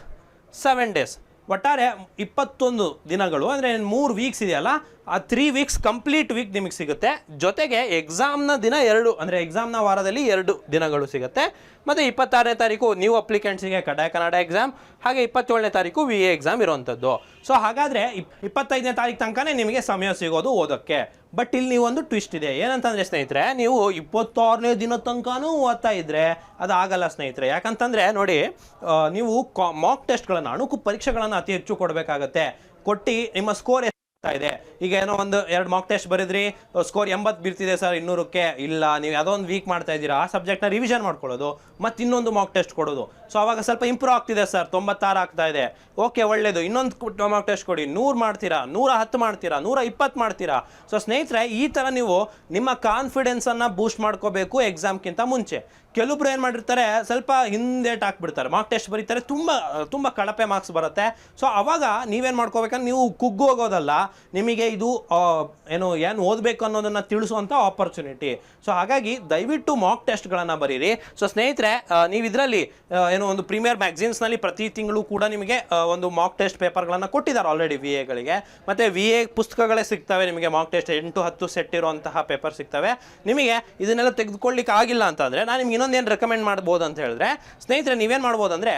S1: 7 ಡೇಸ್ ಒಟ್ಟಾರೆ 21 ದಿನಗಳು, ಅಂದರೆ 3 ವೀಕ್ಸ್ ಇದೆಯಲ್ಲ, ಆ 3 ವೀಕ್ಸ್ ಕಂಪ್ಲೀಟ್ ವೀಕ್ ನಿಮಗೆ ಸಿಗುತ್ತೆ. ಜೊತೆಗೆ ಎಕ್ಸಾಮ್ನ ದಿನ 2, ಅಂದರೆ ಎಕ್ಸಾಮ್ನ ವಾರದಲ್ಲಿ 2 ದಿನಗಳು ಸಿಗುತ್ತೆ. ಮತ್ತು 26ನೇ ತಾರೀಕು ನ್ಯೂ ಅಪ್ಲಿಕೆಂಟ್ಸಿಗೆ ಕಡ್ಡಾಯ ಕನ್ನಡ ಎಕ್ಸಾಮ್, ಹಾಗೆ 27ನೇ ತಾರೀಕು VA ಎಕ್ಸಾಮ್ ಇರೋವಂಥದ್ದು. ಸೊ ಹಾಗಾದರೆ 25ನೇ ತಾರೀಕು ತನಕನೇ ನಿಮಗೆ ಸಮಯ ಸಿಗೋದು ಓದೋಕ್ಕೆ. ಬಟ್ ಇಲ್ಲಿ ನೀವು ಒಂದು ಟ್ವಿಸ್ಟ್ ಇದೆ. ಏನಂತಂದರೆ ಸ್ನೇಹಿತರೆ, ನೀವು 26ನೇ ದಿನದ ತನಕನೂ ಓದ್ತಾ ಇದ್ದರೆ ಅದು ಆಗಲ್ಲ ಸ್ನೇಹಿತರೆ. ಯಾಕಂತಂದರೆ ನೋಡಿ, ನೀವು ಮಾಕ್ ಟೆಸ್ಟ್ಗಳನ್ನು, ಅಣುಕು ಪರೀಕ್ಷೆಗಳನ್ನು ಅತಿ ಹೆಚ್ಚು ಕೊಡಬೇಕಾಗತ್ತೆ. ಕೊಟ್ಟು ನಿಮ್ಮ ಸ್ಕೋರ್ ಇದೆ. ಈಗ ಏನೋ 1-2 ಮಾಕ್ ಟೆಸ್ಟ್ ಬರೆದ್ರಿ, ಸ್ಕೋರ್ 80 ಬೀಳ್ತಿದೆ ಸರ್ 200ಕ್ಕೆ, ಇಲ್ಲ ನೀವು ಯಾವುದೋ ಒಂದು ವೀಕ್ ಮಾಡ್ತಾ ಇದ್ದೀರಾ, ಆ ಸಬ್ಜೆಕ್ಟ್ನ ರಿವಿಷನ್ ಮಾಡ್ಕೊಳ್ಳೋದು, ಮತ್ತು ಇನ್ನೊಂದು ಮಾಕ್ ಟೆಸ್ಟ್ ಕೊಡೋದು. ಸೊ ಅವಾಗ ಸ್ವಲ್ಪ ಇಂಪ್ರೂವ್ ಆಗ್ತಿದೆ ಸರ್, 96 ಆಗ್ತಾ ಇದೆ, ಓಕೆ ಒಳ್ಳೇದು, ಇನ್ನೊಂದು ಮಾಕ್ ಟೆಸ್ಟ್ ಕೊಡಿ, 100 ಮಾಡ್ತೀರಾ, 110 ಮಾಡ್ತೀರಾ, 120 ಮಾಡ್ತೀರಾ. ಸೊ ಸ್ನೇಹಿತರೆ, ಈ ಥರ ನೀವು ನಿಮ್ಮ ಕಾನ್ಫಿಡೆನ್ಸನ್ನು ಬೂಸ್ಟ್ ಮಾಡ್ಕೋಬೇಕು ಎಕ್ಸಾಮ್ಗಿಂತ ಮುಂಚೆ. ಕೆಲವೊಬ್ರು ಏನು ಮಾಡಿರ್ತಾರೆ, ಸ್ವಲ್ಪ ಹಿಂದೇಟ್ ಹಾಕ್ಬಿಡ್ತಾರೆ, ಮಾರ್ಕ್ ಟೆಸ್ಟ್ ಬರೀತಾರೆ, ತುಂಬ ಕಳಪೆ ಮಾರ್ಕ್ಸ್ ಬರುತ್ತೆ. ಸೊ ಅವಾಗ ನೀವೇನು ಮಾಡ್ಕೋಬೇಕಂದ್ರೆ, ನೀವು ಕುಗ್ಗೋಗೋದಲ್ಲ, ನಿಮಗೆ ಇದು ಏನು ಓದಬೇಕು ಅನ್ನೋದನ್ನು ತಿಳಿಸುವಂಥ ಆಪರ್ಚುನಿಟಿ. ಸೊ ಹಾಗಾಗಿ ದಯವಿಟ್ಟು ಮಾಕ್ ಟೆಸ್ಟ್ಗಳನ್ನು ಬರೀರಿ. ಸೊ ಸ್ನೇಹಿತರೆ, ನೀವು ಇದರಲ್ಲಿ ಒಂದು ಪ್ರೀಮಿಯರ್ ಮ್ಯಾಗ್ಝಿನ್ಸ್ನಲ್ಲಿ ಪ್ರತಿ ತಿಂಗಳು ಕೂಡ ನಿಮಗೆ ಒಂದು ಮಾಕ್ ಟೆಸ್ಟ್ ಪೇಪರ್ಗಳನ್ನು ಕೊಟ್ಟಿದ್ದಾರೆ ಆಲ್ರೆಡಿ VAಗಳಿಗೆ. ಮತ್ತು VA ಪುಸ್ತಕಗಳೇ ಸಿಗ್ತವೆ ನಿಮಗೆ, ಮಾಕ್ ಟೆಸ್ಟ್ 8-10 ಸೆಟ್ ಇರುವಂತಹ ಪೇಪರ್ ಸಿಗ್ತವೆ. ನಿಮಗೆ ಇದನ್ನೆಲ್ಲ ತೆಗೆದುಕೊಳ್ಳಿಕ್ಕೆ ಆಗಿಲ್ಲ ಅಂತಂದರೆ ನಾನು ನಿಮ್ಗೆ ಇನ್ನೊಂದೇನು ರೆಕಮೆಂಡ್ ಮಾಡ್ಬೋದು ಅಂತ ಹೇಳಿದ್ರೆ, ಸ್ನೇಹಿತರೆ ನೀವೇನು ಮಾಡ್ಬೋದು ಅಂದರೆ,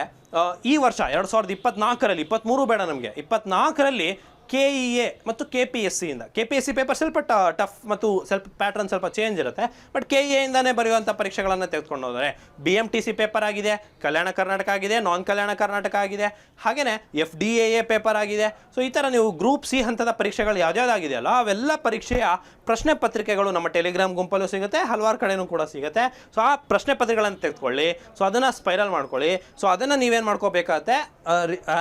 S1: ಈ ವರ್ಷ 2024ರಲ್ಲಿ, 23 ಬೇಡ ನಮಗೆ, 24ರಲ್ಲಿ KEA ಮತ್ತು KPSC ಇಂದ, KPSC ಪೇಪರ್ ಸ್ವಲ್ಪ ಟಫ್ ಮತ್ತು ಸ್ವಲ್ಪ ಪ್ಯಾಟ್ರನ್ ಸ್ವಲ್ಪ ಚೇಂಜ್ ಇರುತ್ತೆ, ಬಟ್ KEA ಇಂದಾನೇ ಬರೆಯುವಂಥ ಪರೀಕ್ಷೆಗಳನ್ನು ತೆಗೆದುಕೊಂಡು ಹೋದರೆ BMTC ಪೇಪರ್ ಆಗಿದೆ, ಕಲ್ಯಾಣ ಕರ್ನಾಟಕ ಆಗಿದೆ, ನಾನ್ ಕಲ್ಯಾಣ ಕರ್ನಾಟಕ ಆಗಿದೆ, ಹಾಗೆಯೇ FDAA ಪೇಪರ್ ಆಗಿದೆ. ಸೊ ಈ ಥರ ನೀವು ಗ್ರೂಪ್ C ಹಂತದ ಪರೀಕ್ಷೆಗಳು ಯಾವ್ಯಾವುದಾಗಿದೆಯಲ್ಲ ಅವೆಲ್ಲ ಪರೀಕ್ಷೆಯ ಪ್ರಶ್ನೆ ಪತ್ರಿಕೆಗಳು ನಮ್ಮ ಟೆಲಿಗ್ರಾಮ್ ಗುಂಪಲ್ಲೂ ಸಿಗುತ್ತೆ, ಹಲವಾರು ಕಡೆನೂ ಕೂಡ ಸಿಗುತ್ತೆ. ಸೊ ಆ ಪ್ರಶ್ನೆ ಪತ್ರಿಕೆಗಳನ್ನು ತೆಗೆದುಕೊಳ್ಳಿ, ಸೊ ಅದನ್ನು ಸ್ಪೈರಲ್ ಮಾಡ್ಕೊಳ್ಳಿ. ಸೊ ಅದನ್ನು ನೀವೇನು ಮಾಡ್ಕೋಬೇಕಾಗತ್ತೆ,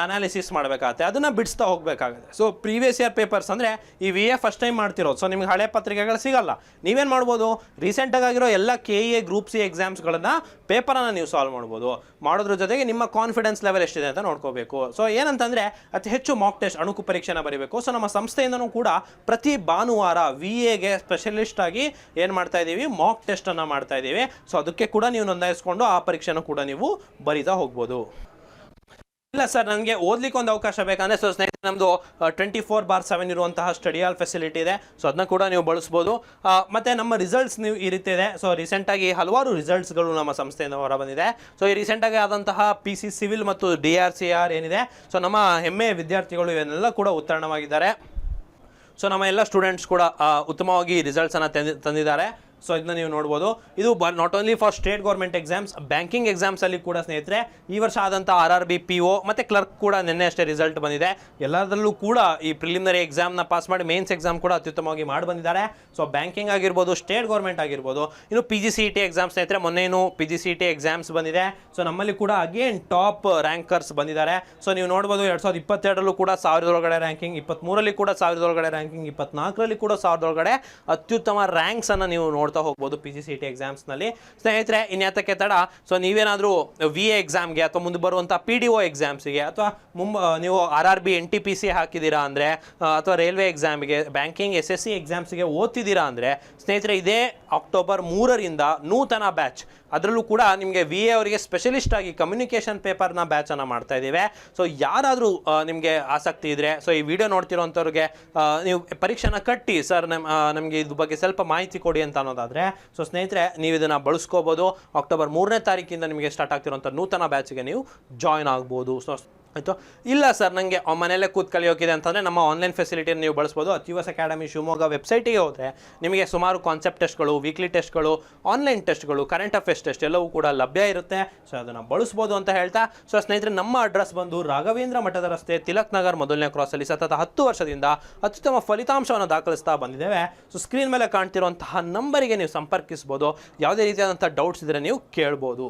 S1: ಅನಾಲಿಸಿಸ್ ಮಾಡಬೇಕಾಗತ್ತೆ, ಅದನ್ನು ಬಿಡಿಸ್ತಾ ಹೋಗಬೇಕಾಗುತ್ತೆ. ಸೊ ಪ್ರೀವಿಯಸ್ ಇಯರ್ ಪೇಪರ್ಸ್ ಅಂದರೆ ಈ VA ಫಸ್ಟ್ ಟೈಮ್ ಮಾಡ್ತಿರೋದು, ಸೊ ನಿಮ್ಗೆ ಹಳೆ ಪತ್ರಿಕೆಗಳು ಸಿಗಲ್ಲ. ನೀವೇನು ಮಾಡ್ಬೋದು, ರೀಸೆಂಟಾಗಿ ಆಗಿರೋ ಎಲ್ಲ KEA ಗ್ರೂಪ್ C ಎಕ್ಸಾಮ್ಸ್ಗಳನ್ನು ಪೇಪರನ್ನು ನೀವು ಸಾಲ್ವ್ ಮಾಡ್ಬೋದು. ಮಾಡೋದ್ರ ಜೊತೆಗೆ ನಿಮ್ಮ ಕಾನ್ಫಿಡೆನ್ಸ್ ಲೆವೆಲ್ ಎಷ್ಟಿದೆ ಅಂತ ನೋಡ್ಕೋಬೇಕು. ಸೊ ಏನಂತಂದರೆ, ಅತಿ ಹೆಚ್ಚು ಮಾಕ್ ಟೆಸ್ಟ್, ಅಣುಕು ಪರೀಕ್ಷೆನ ಬರೀಬೇಕು. ಸೊ ನಮ್ಮ ಸಂಸ್ಥೆಯಿಂದನೂ ಕೂಡ ಪ್ರತಿ ಭಾನುವಾರ VAಗೆ ಸ್ಪೆಷಲಿಸ್ಟ್ ಆಗಿ ಏನು ಮಾಡ್ತಾ ಇದ್ದೀವಿ, ಮಾಕ್ ಟೆಸ್ಟನ್ನು ಮಾಡ್ತಾ ಇದ್ದೀವಿ. ಸೊ ಅದಕ್ಕೆ ಕೂಡ ನೀವು ನೋಂದಾಯಿಸ್ಕೊಂಡು ಆ ಪರೀಕ್ಷೆನೂ ಕೂಡ ನೀವು ಬರೀತಾ ಹೋಗ್ಬೋದು. ಇಲ್ಲ ಸರ್, ನನಗೆ ಓದಲಿಕ್ಕೆ ಒಂದು ಅವಕಾಶ ಬೇಕಂದರೆ, ಸೊ ಸ್ನೇಹಿತರೆ ನಮ್ಮದು 24/7 ಇರುವಂತಹ ಸ್ಟಡಿ ಹಾಲ್ ಫೆಸಿಲಿಟಿ ಇದೆ. ಸೊ ಅದನ್ನ ಕೂಡ ನೀವು ಬಳಸ್ಬೋದು. ಮತ್ತು ನಮ್ಮ ರಿಸಲ್ಟ್ಸ್ ನೀವು ಈ ರೀತಿ ಇದೆ. ಸೊ ರೀಸೆಂಟಾಗಿ ಹಲವಾರು ರಿಸಲ್ಟ್ಸ್ಗಳು ನಮ್ಮ ಸಂಸ್ಥೆಯಿಂದ ಹೊರ ಬಂದಿದೆ. ಸೊ ಈ ರೀಸೆಂಟಾಗಿ ಆದಂತಹ PC ಸಿವಿಲ್ ಮತ್ತು DRCR ಏನಿದೆ, ಸೊ ನಮ್ಮ ಹೆಮ್ಮೆಯ ವಿದ್ಯಾರ್ಥಿಗಳು ಇವನ್ನೆಲ್ಲ ಕೂಡ ಉತ್ತೀರ್ಣವಾಗಿದ್ದಾರೆ. ಸೊ ನಮ್ಮ ಎಲ್ಲ ಸ್ಟೂಡೆಂಟ್ಸ್ ಕೂಡ ಉತ್ತಮವಾಗಿ ರಿಸಲ್ಟ್ಸನ್ನು ತಂದಿದ್ದಾರೆ. ಸೊ ಇದನ್ನ ನೀವು ನೋಡ್ಬೋದು. ಇದು not only for state government exams, banking ಎಕ್ಸಾಮ್ಸಲ್ಲಿ ಕೂಡ ಸ್ನೇಹಿತರೆ ಈ ವರ್ಷ ಆದಂಥ RRB PO ಮತ್ತು ಕ್ಲರ್ಕ್ ಕೂಡ ನಿನ್ನೆ ಅಷ್ಟೇ ರಿಸಲ್ಟ್ ಬಂದಿದೆ. ಎಲ್ಲದರಲ್ಲೂ ಕೂಡ ಈ ಪ್ರಿಲಿಮಿನರಿ ಎಕ್ಸಾಮ್ನ ಪಾಸ್ ಮಾಡಿ ಮೇನ್ಸ್ ಎಕ್ಸಾಮ್ ಕೂಡ ಅತ್ಯುತ್ತಮವಾಗಿ ಮಾಡಿ ಬಂದಿದ್ದಾರೆ. ಸೊ ಬ್ಯಾಂಕಿಂಗ್ ಆಗಿರ್ಬೋದು, ಸ್ಟೇಟ್ ಗೌರ್ಮೆಂಟ್ ಆಗಿರ್ಬೋದು, ಇನ್ನು PGCET ಎಕ್ಸಾಮ್ ಸ್ನೇಹಿತರೆ, ಮೊನ್ನೇನು PGCET ಎಕ್ಸಾಮ್ಸ್ ಬಂದಿದೆ. ಸೊ ನಮ್ಮಲ್ಲಿ ಕೂಡ ಅಗೇನ್ ಟಾಪ್ ರ್ಯಾಂಕರ್ಸ್ ಬಂದಿದ್ದಾರೆ. ಸೊ ನೀವು ನೋಡ್ಬೋದು, 2022ರಲ್ಲೂ ಕೂಡ 1000 ಒಳಗಡೆ ರ್ಯಾಂಕಿಂಗ್, 23ರಲ್ಲಿ ಕೂಡ 1000 ಒಳಗಡೆ ರ್ಯಾಂಕಿಂಗ್, 24ರಲ್ಲಿ ಕೂಡ 1000 ಒಳಗಡೆ ಅತ್ಯುತ್ತಮ ರ್ಯಾಂಕ್ಸನ್ನು ನೀವು ನೋಡ್ತಾ ಹೋಗ್ಬೋದು PGCET ಎಕ್ಸಾಮ್ಸ್ನಲ್ಲಿ. ಸ್ನೇಹಿತರೆ, ಇನ್ಯಾತಕ್ಕೆ ತಡ, ಸೊ ನೀವೇನಾದರೂ VA ಎಕ್ಸಾಮ್ಗೆ ಅಥವಾ ಮುಂದೆ ಬರುವಂಥ PDO ಎಕ್ಸಾಮ್ಸಿಗೆ ಅಥವಾ ನೀವು RRB NTPC ಹಾಕಿದ್ದೀರಾ ಅಂದರೆ, ಅಥವಾ ರೈಲ್ವೆ ಎಕ್ಸಾಮ್ಗೆ, ಬ್ಯಾಂಕಿಂಗ್ SSC ಎಕ್ಸಾಮ್ಸಿಗೆ ಓದ್ತಿದ್ದೀರಾ ಅಂದರೆ, ಸ್ನೇಹಿತರೆ ಇದೇ ಅಕ್ಟೋಬರ್ 3ರಿಂದ ನೂತನ ಬ್ಯಾಚ್, ಅದರಲ್ಲೂ ಕೂಡ ನಿಮಗೆ VA ಅವರಿಗೆ ಸ್ಪೆಷಲಿಸ್ಟ್ ಆಗಿ ಕಮ್ಯುನಿಕೇಷನ್ ಪೇಪರ್ನ ಬ್ಯಾಚನ್ನು ಮಾಡ್ತಾ ಇದ್ದೀವಿ. ಸೊ ಯಾರಾದರೂ ನಿಮಗೆ ಆಸಕ್ತಿ ಇದ್ದರೆ, ಸೊ ಈ ವಿಡಿಯೋ ನೋಡ್ತಿರೋಂಥವ್ರಿಗೆ ನೀವು ಪರೀಕ್ಷೆನ ಕಟ್ಟಿ ಸರ್ ನಮಗೆ ಇದ್ರ ಬಗ್ಗೆ ಸ್ವಲ್ಪ ಮಾಹಿತಿ ಕೊಡಿ ಅಂತ ಅನ್ನೋದಾದರೆ, ಸೊ ಸ್ನೇಹಿತರೆ ನೀವು ಇದನ್ನು ಬಳಸ್ಕೋಬೋದು. ಅಕ್ಟೋಬರ್ 3ನೇ ತಾರೀಕಿಂದ ನಿಮಗೆ ಸ್ಟಾರ್ಟ್ ಆಗ್ತಿರೋಂಥ ನೂತನ ಬ್ಯಾಚಿಗೆ ನೀವು ಜಾಯ್ನ್ ಆಗ್ಬೋದು. ಸೊ ಆಯಿತು. ಇಲ್ಲ ಸರ್, ನನಗೆ ಮನೆಯಲ್ಲೇ ಕೂತ್ ಕಲಿಯೋಕ್ಕಿದೆ ಅಂತಂದರೆ ನಮ್ಮ ಆನ್ಲೈನ್ ಫೆಸಿಲಿಟಿಯನ್ನು ನೀವು ಬಳಸ್ಬೋದು. ಅಚೀವರ್ಸ್ ಅಕಾಡೆಮಿ ಶಿವಮೊಗ್ಗ ವೆಬ್ಸೈಟಿಗೆ ಹೋದರೆ ನಿಮಗೆ ಸುಮಾರು ಕಾನ್ಸೆಪ್ಟ್ ಟೆಸ್ಟ್ಗಳು, ವೀಕ್ಲಿ ಟೆಸ್ಟ್ಗಳು, ಆನ್ಲೈನ್ ಟೆಸ್ಟ್ಗಳು, ಕರೆಂಟ್ ಅಫೇರ್ಸ್ ಟೆಸ್ಟ್ ಎಲ್ಲವೂ ಕೂಡ ಲಭ್ಯ ಇರುತ್ತೆ. ಸೊ ಅದನ್ನು ಬಳಸ್ಬೋದು ಅಂತ ಹೇಳ್ತಾ, ಸೊ ಸ್ನೇಹಿತರೆ ನಮ್ಮ ಅಡ್ರೆಸ್ ಬಂದು ರಾಘವೇಂದ್ರ ಮಠದ ರಸ್ತೆ, ತಿಲಕ್ ನಗರ್, ಮೊದಲನೇ ಕ್ರಾಸಲ್ಲಿ ಸತತ 10 ವರ್ಷದಿಂದ ಅತ್ಯುತ್ತಮ ಫಲಿತಾಂಶವನ್ನು ದಾಖಲಿಸ್ತಾ ಬಂದಿದ್ದೇವೆ. ಸೊ ಸ್ಕ್ರೀನ್ ಮೇಲೆ ಕಾಣ್ತಿರುವಂತಹ ನಂಬರಿಗೆ ನೀವು ಸಂಪರ್ಕಿಸ್ಬೋದು. ಯಾವುದೇ ರೀತಿಯಾದಂಥ ಡೌಟ್ಸ್ ಇದ್ದರೆ ನೀವು ಕೇಳ್ಬೋದು.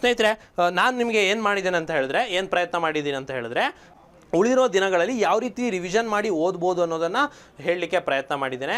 S1: ಸ್ನೇಹಿತರೆ, ನಾನು ನಿಮಗೆ ಏನು ಮಾಡಿದ್ದೇನೆ ಅಂತ ಹೇಳಿದ್ರೆ, ಏನು ಪ್ರಯತ್ನ ಮಾಡಿದ್ದೀನಿ ಅಂತ ಹೇಳಿದ್ರೆ, ಉಳಿರೋ ದಿನಗಳಲ್ಲಿ ಯಾವ ರೀತಿ ರಿವಿಷನ್ ಮಾಡಿ ಓದ್ಬೋದು ಅನ್ನೋದನ್ನು ಹೇಳಲಿಕ್ಕೆ ಪ್ರಯತ್ನ ಮಾಡಿದ್ದೇನೆ.